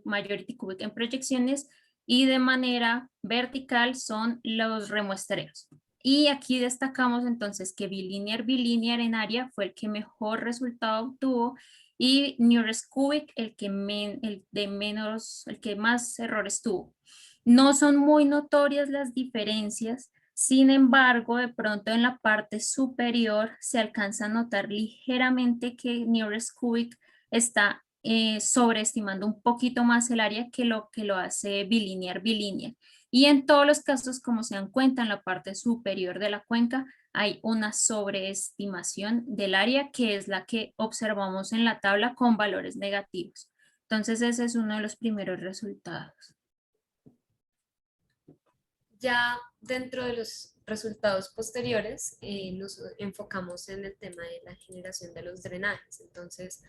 majority cubic en proyecciones, y de manera vertical son los remuestreos. Y aquí destacamos entonces que bilinear en área fue el que mejor resultado obtuvo, y nearest cubic el que más errores tuvo. No son muy notorias las diferencias, Sin embargo, de pronto en la parte superior se alcanza a notar ligeramente que Nearest Cubic está sobreestimando un poquito más el área que lo hace bilinear bilinear. Y en todos los casos, como se dan cuenta, en la parte superior de la cuenca hay una sobreestimación del área, que es la que observamos en la tabla con valores negativos. Entonces ese es uno de los primeros resultados. Ya dentro de los resultados posteriores, nos enfocamos en el tema de la generación de los drenajes. Entonces,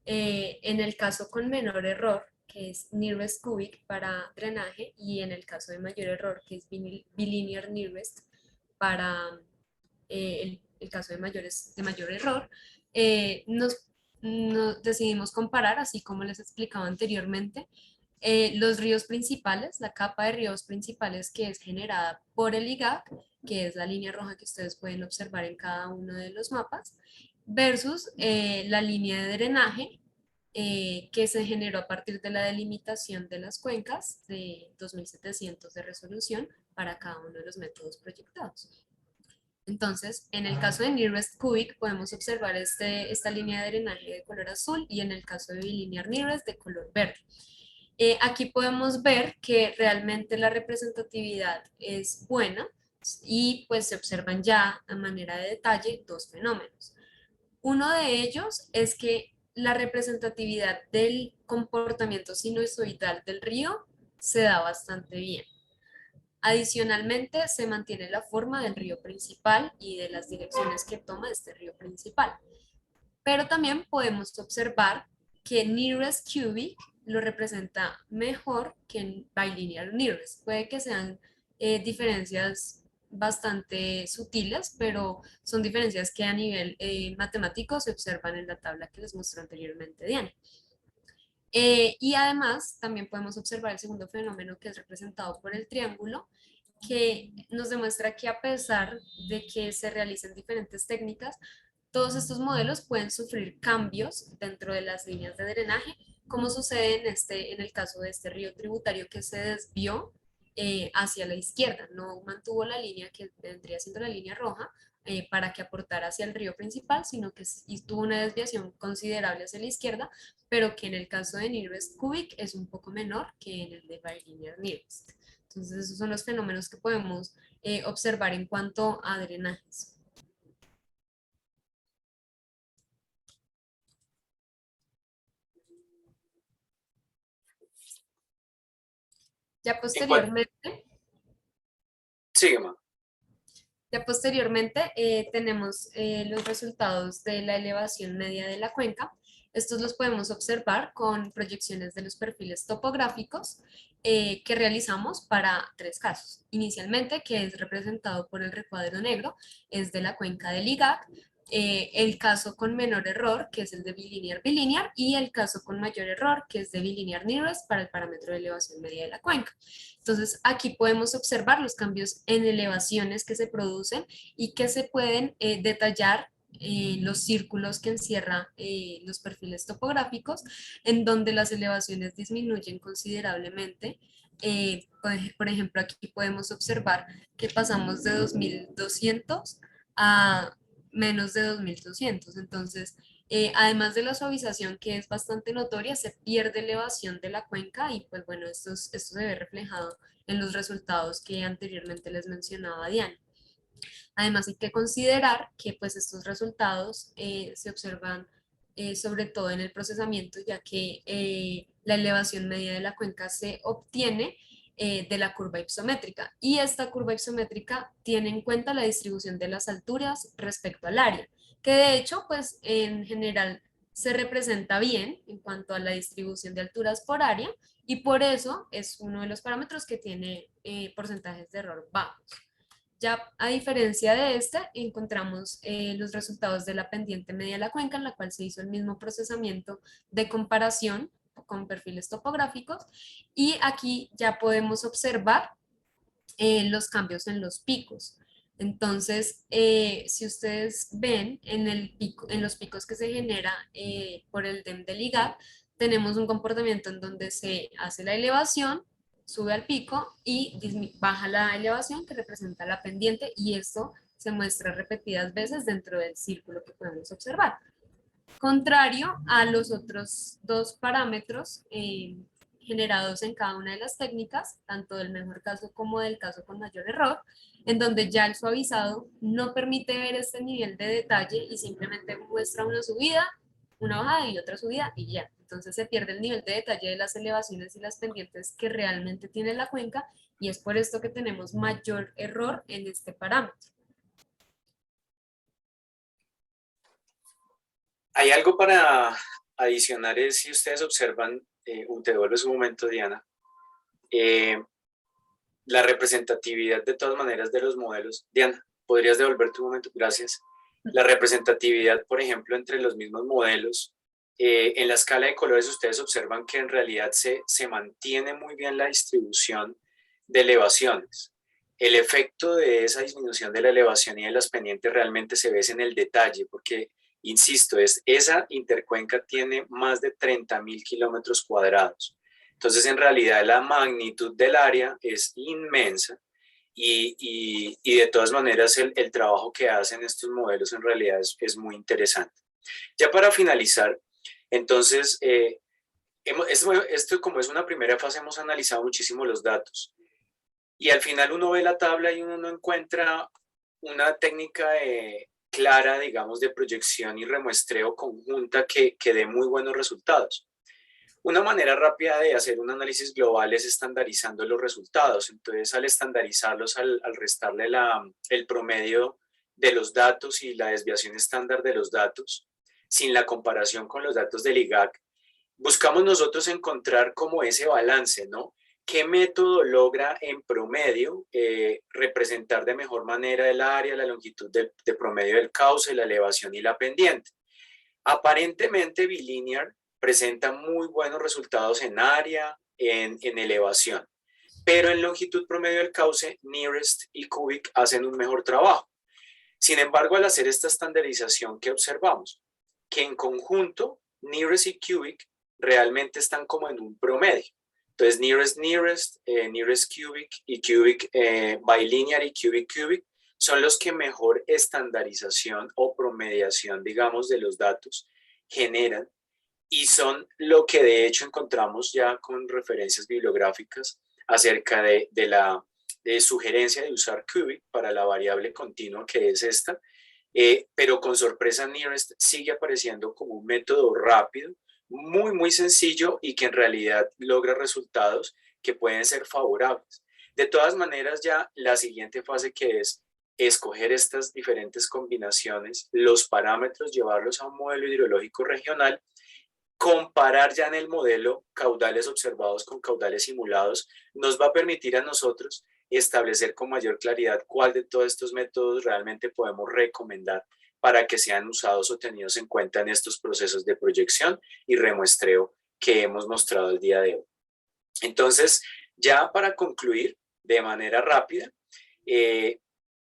en el caso con menor error, que es Nearest Cubic para drenaje, y en el caso de mayor error, que es Bilinear Nearest para el caso de mayor error, nos decidimos comparar, así como les explicaba anteriormente, los ríos principales, la capa de ríos principales que es generada por el IGAC, que es la línea roja que ustedes pueden observar en cada uno de los mapas, versus la línea de drenaje que se generó a partir de la delimitación de las cuencas de 2700 de resolución para cada uno de los métodos proyectados. Entonces, en el caso de Nearest Cubic podemos observar esta línea de drenaje de color azul, y en el caso de Bilinear Nearest de color verde. Aquí podemos ver que realmente la representatividad es buena, y pues se observan ya a manera de detalle dos fenómenos. Uno de ellos es que la representatividad del comportamiento sinusoidal del río se da bastante bien. Adicionalmente, se mantiene la forma del río principal y de las direcciones que toma este río principal. Pero también podemos observar que Nearest Cubic lo representa mejor que en Bilinear Nearest. Puede que sean diferencias bastante sutiles, pero son diferencias que a nivel matemático se observan en la tabla que les mostró anteriormente Diana. Y además también podemos observar el segundo fenómeno, que es representado por el triángulo, que nos demuestra que a pesar de que se realicen diferentes técnicas, todos estos modelos pueden sufrir cambios dentro de las líneas de drenaje, como sucede en el caso de este río tributario que se desvió hacia la izquierda, no mantuvo la línea que vendría siendo la línea roja para que aportara hacia el río principal, sino que tuvo una desviación considerable hacia la izquierda, pero que en el caso de Nearest Cubic es un poco menor que en el de Bilinear Nearest. Entonces, esos son los fenómenos que podemos observar en cuanto a drenajes. Ya posteriormente, Sígueme. tenemos los resultados de la elevación media de la cuenca. Estos los podemos observar con proyecciones de los perfiles topográficos que realizamos para tres casos. Inicialmente, que es representado por el recuadro negro, es de la cuenca del IGAC. El caso con menor error, que es el de bilinear bilinear, y el caso con mayor error, que es de bilinear nearest para el parámetro de elevación media de la cuenca. Entonces, aquí podemos observar los cambios en elevaciones que se producen y que se pueden detallar los círculos que encierra los perfiles topográficos, en donde las elevaciones disminuyen considerablemente. Por ejemplo, aquí podemos observar que pasamos de 2200 a menos de 2200. Entonces, además de la suavización, que es bastante notoria, se pierde elevación de la cuenca, y pues bueno, esto se ve reflejado en los resultados que anteriormente les mencionaba Diana. Además, hay que considerar que pues estos resultados se observan sobre todo en el procesamiento, ya que la elevación media de la cuenca se obtiene de la curva ipsométrica, y esta curva ipsométrica tiene en cuenta la distribución de las alturas respecto al área, que de hecho pues en general se representa bien en cuanto a la distribución de alturas por área, y por eso es uno de los parámetros que tiene porcentajes de error bajos. Ya a diferencia de esta, encontramos los resultados de la pendiente media de la cuenca, en la cual se hizo el mismo procesamiento de comparación con perfiles topográficos, y aquí ya podemos observar los cambios en los picos. Entonces, si ustedes ven en los picos que se genera por el DEM del IGAP, tenemos un comportamiento en donde se hace la elevación, sube al pico y baja la elevación que representa la pendiente, y esto se muestra repetidas veces dentro del círculo que podemos observar. Contrario a los otros dos parámetros generados en cada una de las técnicas, tanto del mejor caso como del caso con mayor error, en donde ya el suavizado no permite ver este nivel de detalle y simplemente muestra una subida, una bajada y otra subida y ya. Entonces se pierde el nivel de detalle de las elevaciones y las pendientes que realmente tiene la cuenca, y es por esto que tenemos mayor error en este parámetro. Hay algo para adicionar, es si ustedes observan, te devuelves un momento, Diana, la representatividad de todas maneras de los modelos. Diana, ¿podrías devolverte un momento? Gracias. La representatividad, por ejemplo, entre los mismos modelos. En la escala de colores ustedes observan que en realidad se mantiene muy bien la distribución de elevaciones. El efecto de esa disminución de la elevación y de las pendientes realmente se ve en el detalle, porque insisto, esa intercuenca tiene más de 30.000 kilómetros cuadrados. Entonces, en realidad, la magnitud del área es inmensa y de todas maneras el trabajo que hacen estos modelos en realidad es muy interesante. Ya para finalizar, entonces, esto como es una primera fase, hemos analizado muchísimo los datos. Y al final uno ve la tabla y uno no encuentra una técnica clara, digamos, de proyección y remuestreo conjunta que dé muy buenos resultados. Una manera rápida de hacer un análisis global es estandarizando los resultados. Entonces, al estandarizarlos, al restarle el promedio de los datos y la desviación estándar de los datos, sin la comparación con los datos del IGAC, buscamos nosotros encontrar como ese balance, ¿no? ¿Qué método logra en promedio representar de mejor manera el área, la longitud de promedio del cauce, la elevación y la pendiente? Aparentemente, bilinear presenta muy buenos resultados en área, en elevación, pero en longitud promedio del cauce, Nearest y Cubic hacen un mejor trabajo. Sin embargo, al hacer esta estandarización, ¿qué observamos? Que en conjunto, Nearest y Cubic realmente están como en un promedio. Entonces, Nearest, Cubic y Cubic bilinear y Cubic son los que mejor estandarización o promediación, digamos, de los datos generan, y son lo que de hecho encontramos ya con referencias bibliográficas acerca de la sugerencia de usar Cubic para la variable continua que es esta, pero con sorpresa Nearest sigue apareciendo como un método rápido, muy sencillo y que en realidad logra resultados que pueden ser favorables. De todas maneras, ya la siguiente fase, que es escoger estas diferentes combinaciones, los parámetros, llevarlos a un modelo hidrológico regional, comparar ya en el modelo caudales observados con caudales simulados, nos va a permitir a nosotros establecer con mayor claridad cuál de todos estos métodos realmente podemos recomendar para que sean usados o tenidos en cuenta en estos procesos de proyección y remuestreo que hemos mostrado el día de hoy. Entonces, ya para concluir de manera rápida,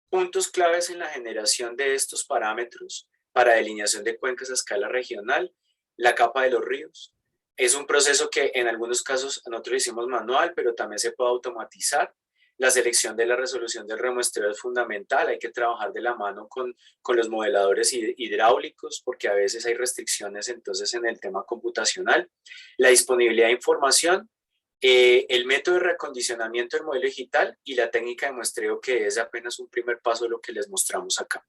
puntos claves en la generación de estos parámetros para delineación de cuencas a escala regional: la capa de los ríos. Es un proceso que en algunos casos nosotros hicimos manual, pero también se puede automatizar. La selección de la resolución del remuestreo es fundamental. Hay que trabajar de la mano con los modeladores hidráulicos, porque a veces hay restricciones entonces en el tema computacional. La disponibilidad de información, el método de reacondicionamiento del modelo digital y la técnica de muestreo, que es apenas un primer paso de lo que les mostramos acá.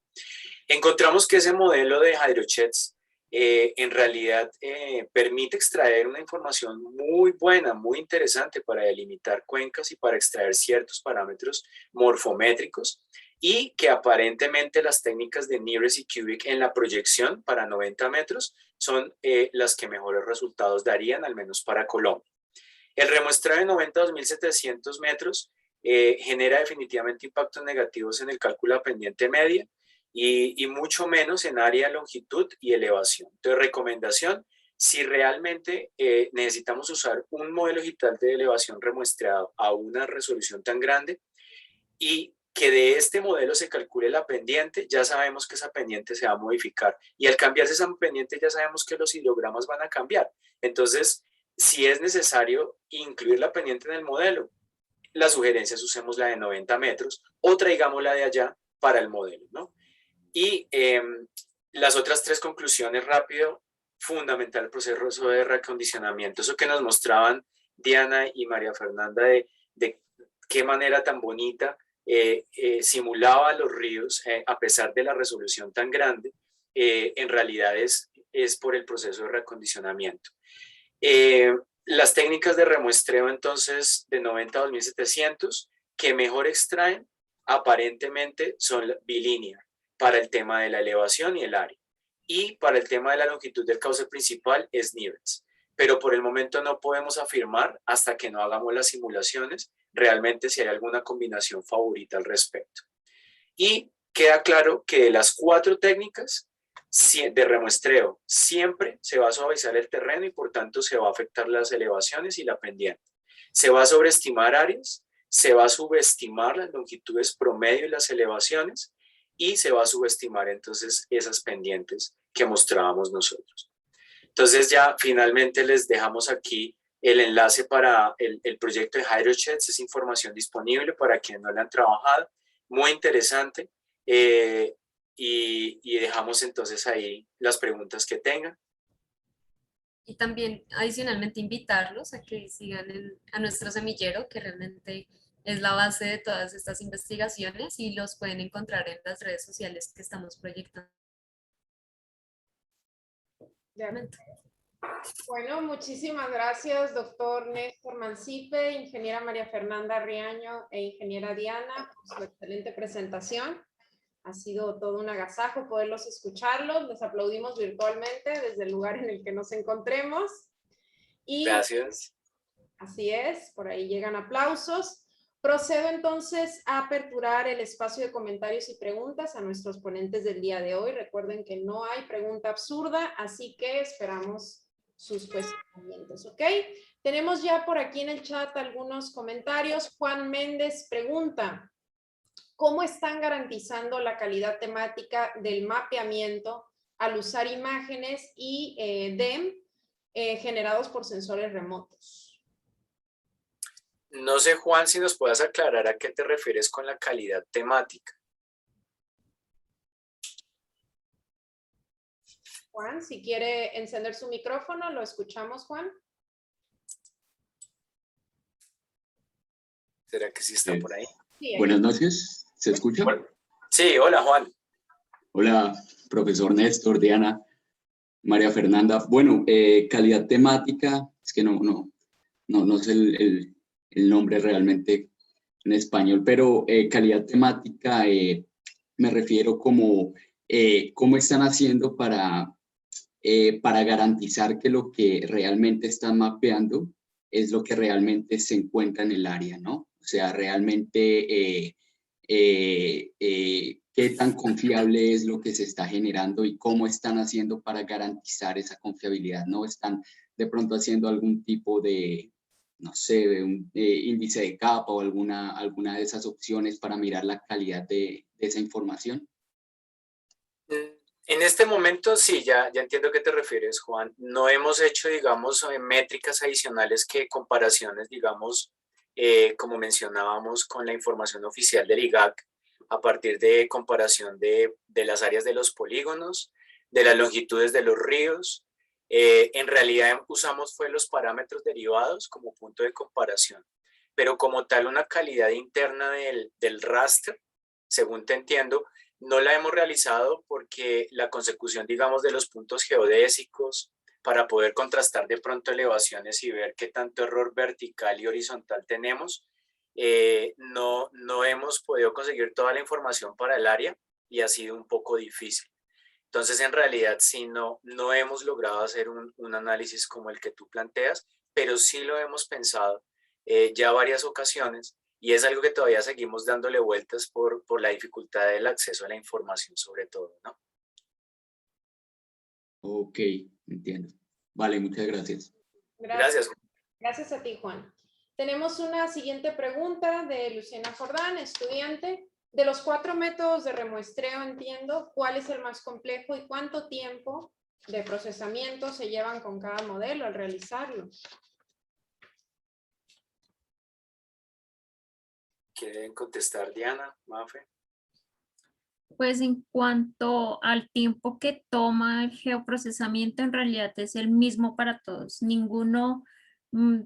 Encontramos que ese modelo de HydroChets en realidad permite extraer una información muy buena, muy interesante para delimitar cuencas y para extraer ciertos parámetros morfométricos, y que aparentemente las técnicas de Nearest y Cubic en la proyección para 90 metros son las que mejores resultados darían, al menos para Colombia. El remuestreo de 90 a 2.700 metros genera definitivamente impactos negativos en el cálculo de pendiente media, y mucho menos en área, longitud y elevación. Entonces, recomendación: si realmente necesitamos usar un modelo digital de elevación remuestreado a una resolución tan grande y que de este modelo se calcule la pendiente, ya sabemos que esa pendiente se va a modificar, y al cambiarse esa pendiente ya sabemos que los hidrogramas van a cambiar. Entonces, si es necesario incluir la pendiente en el modelo, las sugerencias usemos la de 90 metros o traigamos la de allá para el modelo, ¿no? Y las otras 3 conclusiones rápido, fundamental el proceso de reacondicionamiento, eso que nos mostraban Diana y María Fernanda de qué manera tan bonita simulaba los ríos a pesar de la resolución tan grande, en realidad es por el proceso de reacondicionamiento. Las técnicas de remuestreo entonces de 90 a 2700 que mejor extraen aparentemente son bilinear para el tema de la elevación y el área, y para el tema de la longitud del cauce principal es Nivens, pero por el momento no podemos afirmar hasta que no hagamos las simulaciones realmente si hay alguna combinación favorita al respecto. Y queda claro que de las 4 técnicas de remuestreo siempre se va a suavizar el terreno y por tanto se va a afectar las elevaciones y la pendiente. Se va a sobreestimar áreas, se va a subestimar las longitudes promedio y las elevaciones y se va a subestimar entonces esas pendientes que mostrábamos nosotros. Entonces ya finalmente les dejamos aquí el enlace para el proyecto de HydroSheds, es información disponible para quienes no la han trabajado, muy interesante. Y dejamos entonces ahí las preguntas que tengan. Y también adicionalmente invitarlos a que sigan a nuestro semillero, que realmente es la base de todas estas investigaciones y los pueden encontrar en las redes sociales que estamos proyectando. Bueno, muchísimas gracias, doctor Néstor Mancipe, ingeniera María Fernanda Riaño e ingeniera Diana, por su excelente presentación. Ha sido todo un agasajo poderlos escucharlos. Les aplaudimos virtualmente desde el lugar en el que nos encontremos. Y gracias. Así es, por ahí llegan aplausos. Procedo entonces a aperturar el espacio de comentarios y preguntas a nuestros ponentes del día de hoy. Recuerden que no hay pregunta absurda, así que esperamos sus cuestionamientos, ¿ok? Tenemos ya por aquí en el chat algunos comentarios. Juan Méndez pregunta: ¿cómo están garantizando la calidad temática del mapeamiento al usar imágenes y DEM generados por sensores remotos? No sé, Juan, si nos puedas aclarar a qué te refieres con la calidad temática. Juan, si quiere encender su micrófono, lo escuchamos, Juan. ¿Será que sí está por ahí? Sí, buenas noches, ¿se escucha? Sí, hola, Juan. Hola, profesor Néstor, Diana, María Fernanda. Bueno, calidad temática, es que no sé el nombre realmente en español, pero calidad temática me refiero como cómo están haciendo para garantizar que lo que realmente están mapeando es lo que realmente se encuentra en el área, ¿no? O sea, realmente qué tan confiable es lo que se está generando y cómo están haciendo para garantizar esa confiabilidad, ¿no? Están de pronto haciendo algún tipo de, no sé, de un índice de capa o alguna de esas opciones para mirar la calidad de esa información. En este momento sí, ya entiendo a qué te refieres, Juan. No hemos hecho, digamos, métricas adicionales que comparaciones, digamos, como mencionábamos con la información oficial del IGAC, a partir de comparación de las áreas de los polígonos, de las longitudes de los ríos. En realidad usamos fue los parámetros derivados como punto de comparación, pero como tal una calidad interna del raster, según te entiendo, no la hemos realizado porque la consecución, digamos, de los puntos geodésicos para poder contrastar de pronto elevaciones y ver qué tanto error vertical y horizontal tenemos, no hemos podido conseguir toda la información para el área y ha sido un poco difícil. Entonces, en realidad, sí, no hemos logrado hacer un análisis como el que tú planteas, pero sí lo hemos pensado ya varias ocasiones. Y es algo que todavía seguimos dándole vueltas por la dificultad del acceso a la información, sobre todo, ¿no? Ok, entiendo. Vale, muchas gracias. Gracias. Gracias a ti, Juan. Tenemos una siguiente pregunta de Luciana Jordán, estudiante. De los 4 métodos de remuestreo, entiendo, ¿cuál es el más complejo y cuánto tiempo de procesamiento se llevan con cada modelo al realizarlo? ¿Quieren contestar Diana, Mafe? Pues en cuanto al tiempo que toma el geoprocesamiento, en realidad es el mismo para todos. Ninguno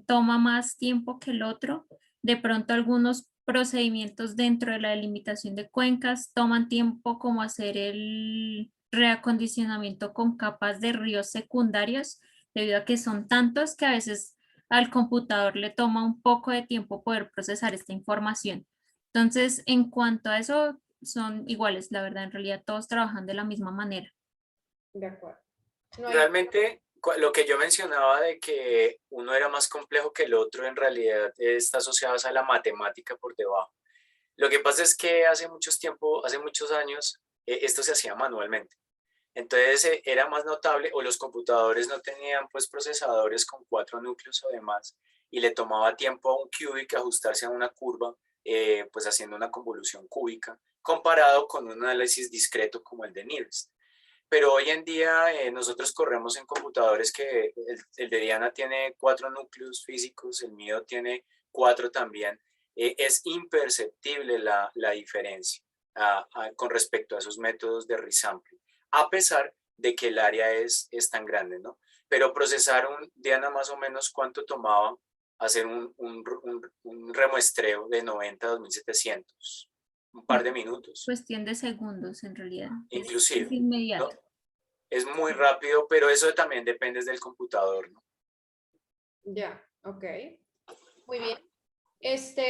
toma más tiempo que el otro. De pronto algunos procedimientos dentro de la delimitación de cuencas toman tiempo, como hacer el reacondicionamiento con capas de ríos secundarios, debido a que son tantos que a veces al computador le toma un poco de tiempo poder procesar esta información. Entonces, en cuanto a eso, son iguales, la verdad, en realidad todos trabajan de la misma manera. De acuerdo. No hay- Realmente, lo que yo mencionaba de que uno era más complejo que el otro, en realidad está asociado a la matemática por debajo. Lo que pasa es que hace muchos años, esto se hacía manualmente. Entonces era más notable, o los computadores no tenían pues procesadores con 4 núcleos o demás, y le tomaba tiempo a un qubit ajustarse a una curva, pues haciendo una convolución cúbica, comparado con un análisis discreto como el de NIRST. Pero hoy en día nosotros corremos en computadores que el de Diana tiene 4 núcleos físicos, el mío tiene 4 también. Es imperceptible la diferencia con respecto a esos métodos de resampling, a pesar de que el área es tan grande, ¿no? Pero procesar Diana, más o menos, ¿cuánto tomaba hacer un remuestreo de 90 a 2700? Un par de minutos, Cuestión de segundos, en realidad. Es inclusive, inmediato. ¿no? Es muy rápido, pero eso también depende del computador, ¿no? Ya, ok. Muy bien.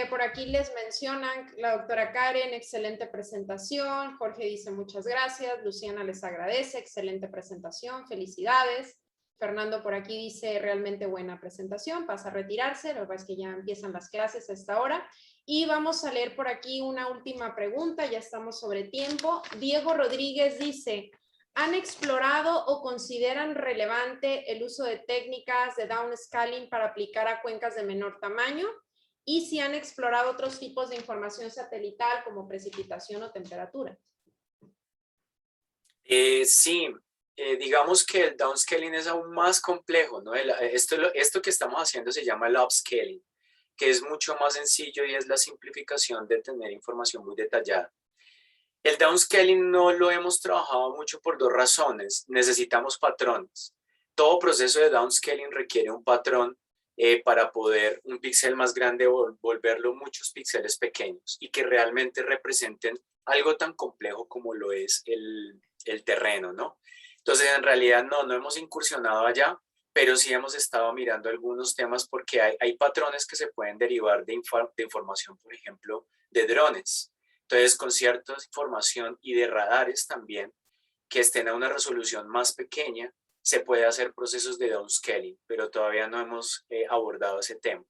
Por aquí les mencionan la doctora Karen, excelente presentación. Jorge dice muchas gracias. Luciana les agradece, excelente presentación, felicidades. Fernando por aquí dice realmente buena presentación, pasa a retirarse, lo que pasa es que ya empiezan las clases a esta hora. Y vamos a leer por aquí una última pregunta, ya estamos sobre tiempo. Diego Rodríguez dice, ¿han explorado o consideran relevante el uso de técnicas de downscaling para aplicar a cuencas de menor tamaño? Y si han explorado otros tipos de información satelital como precipitación o temperatura. Sí, digamos que el downscaling es aún más complejo, ¿no? Esto que estamos haciendo se llama el upscaling, que es mucho más sencillo y es la simplificación de tener información muy detallada. El downscaling no lo hemos trabajado mucho por 2 razones. Necesitamos patrones. Todo proceso de downscaling requiere un patrón para poder un píxel más grande volverlo muchos píxeles pequeños y que realmente representen algo tan complejo como lo es el terreno, ¿no? Entonces, en realidad no hemos incursionado allá, pero sí hemos estado mirando algunos temas porque hay patrones que se pueden derivar de información, por ejemplo, de drones. Entonces, con cierta información y de radares también, que estén a una resolución más pequeña, se puede hacer procesos de downscaling, pero todavía no hemos abordado ese tema.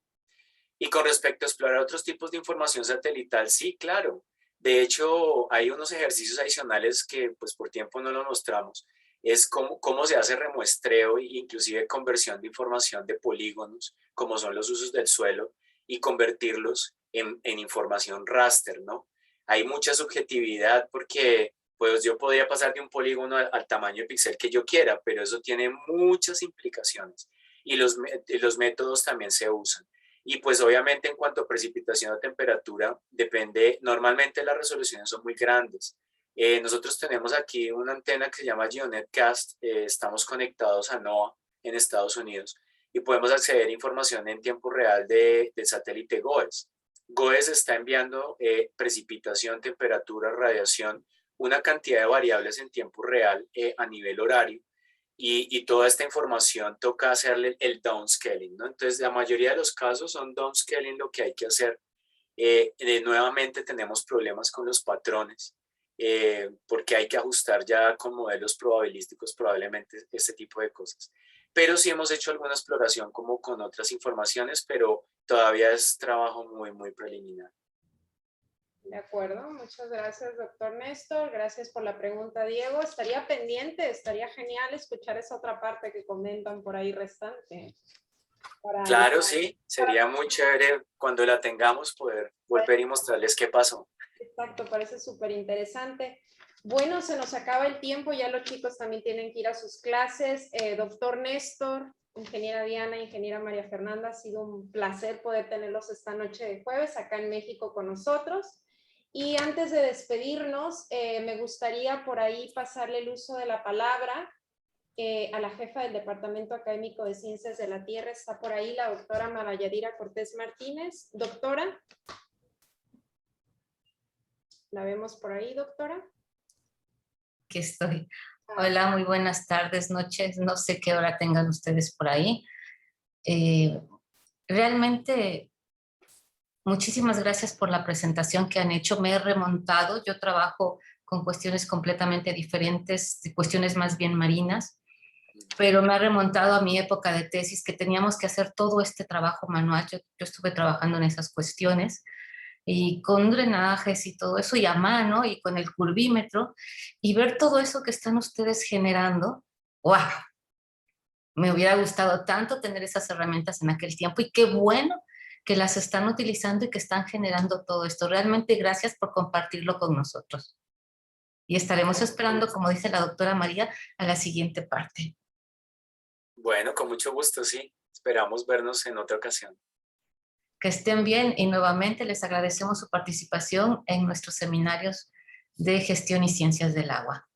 Y con respecto a explorar otros tipos de información satelital, sí, claro. De hecho, hay unos ejercicios adicionales que pues por tiempo no los mostramos. Es cómo se hace remuestreo e inclusive conversión de información de polígonos, como son los usos del suelo, y convertirlos en información raster, ¿no? Hay mucha subjetividad porque pues yo podría pasar de un polígono al tamaño de píxel que yo quiera, pero eso tiene muchas implicaciones y los métodos también se usan. Y pues obviamente en cuanto a precipitación o temperatura, depende, normalmente las resoluciones son muy grandes. Nosotros tenemos aquí una antena que se llama GeoNetCast, estamos conectados a NOAA en Estados Unidos y podemos acceder a información en tiempo real del satélite GOES. GOES está enviando precipitación, temperatura, radiación, una cantidad de variables en tiempo real a nivel horario. Y toda esta información toca hacerle el downscaling, ¿no? Entonces, la mayoría de los casos son downscaling lo que hay que hacer. Nuevamente tenemos problemas con los patrones, porque hay que ajustar ya con modelos probabilísticos probablemente este tipo de cosas. Pero sí hemos hecho alguna exploración como con otras informaciones, pero todavía es trabajo muy preliminar. De acuerdo, muchas gracias, doctor Néstor. Gracias por la pregunta, Diego. Estaría pendiente, estaría genial escuchar esa otra parte que comentan por ahí restante. Claro, sí, sería muy chévere cuando la tengamos poder volver y mostrarles qué pasó. Exacto, parece súper interesante. Bueno, se nos acaba el tiempo, ya los chicos también tienen que ir a sus clases. Doctor Néstor, ingeniera Diana, ingeniera María Fernanda, ha sido un placer poder tenerlos esta noche de jueves acá en México con nosotros. Y antes de despedirnos, me gustaría por ahí pasarle el uso de la palabra a la jefa del Departamento Académico de Ciencias de la Tierra. Está por ahí la doctora Mabayadira Cortés Martínez. Doctora. ¿La vemos por ahí, doctora? Aquí estoy. Hola, muy buenas tardes, noches. No sé qué hora tengan ustedes por ahí. Realmente, muchísimas gracias por la presentación que han hecho. Me he remontado. Yo trabajo con cuestiones completamente diferentes, cuestiones más bien marinas, pero me ha remontado a mi época de tesis, que teníamos que hacer todo este trabajo manual. Yo estuve trabajando en esas cuestiones, y con drenajes y todo eso, y a mano, y con el curvímetro, y ver todo eso que están ustedes generando. ¡Wow! Me hubiera gustado tanto tener esas herramientas en aquel tiempo, y qué bueno que las están utilizando y que están generando todo esto. Realmente gracias por compartirlo con nosotros. Y estaremos esperando, como dice la doctora María, a la siguiente parte. Bueno, con mucho gusto, sí. Esperamos vernos en otra ocasión. Que estén bien, y nuevamente les agradecemos su participación en nuestros seminarios de gestión y ciencias del agua.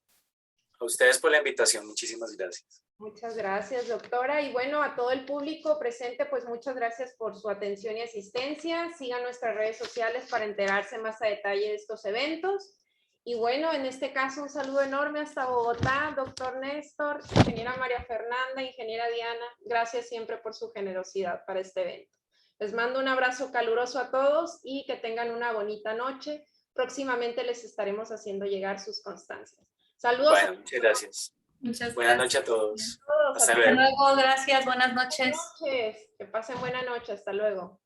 A ustedes por la invitación, muchísimas gracias. Muchas gracias, doctora. Y bueno, a todo el público presente, pues muchas gracias por su atención y asistencia. Sigan nuestras redes sociales para enterarse más a detalle de estos eventos. Y bueno, en este caso, un saludo enorme hasta Bogotá, doctor Néstor, ingeniera María Fernanda, ingeniera Diana. Gracias siempre por su generosidad para este evento. Les mando un abrazo caluroso a todos y que tengan una bonita noche. Próximamente les estaremos haciendo llegar sus constancias. Saludos. Bueno, muchas gracias. Muchas Buenas gracias. noches a todos. Todos. Hasta Hasta luego. luego, gracias, buenas noches. Buenas noches. Que pasen buena noche. Hasta luego.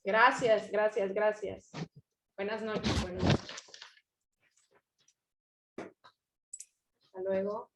Gracias, gracias, gracias. Buenas noches. Buenas noches. Hasta luego.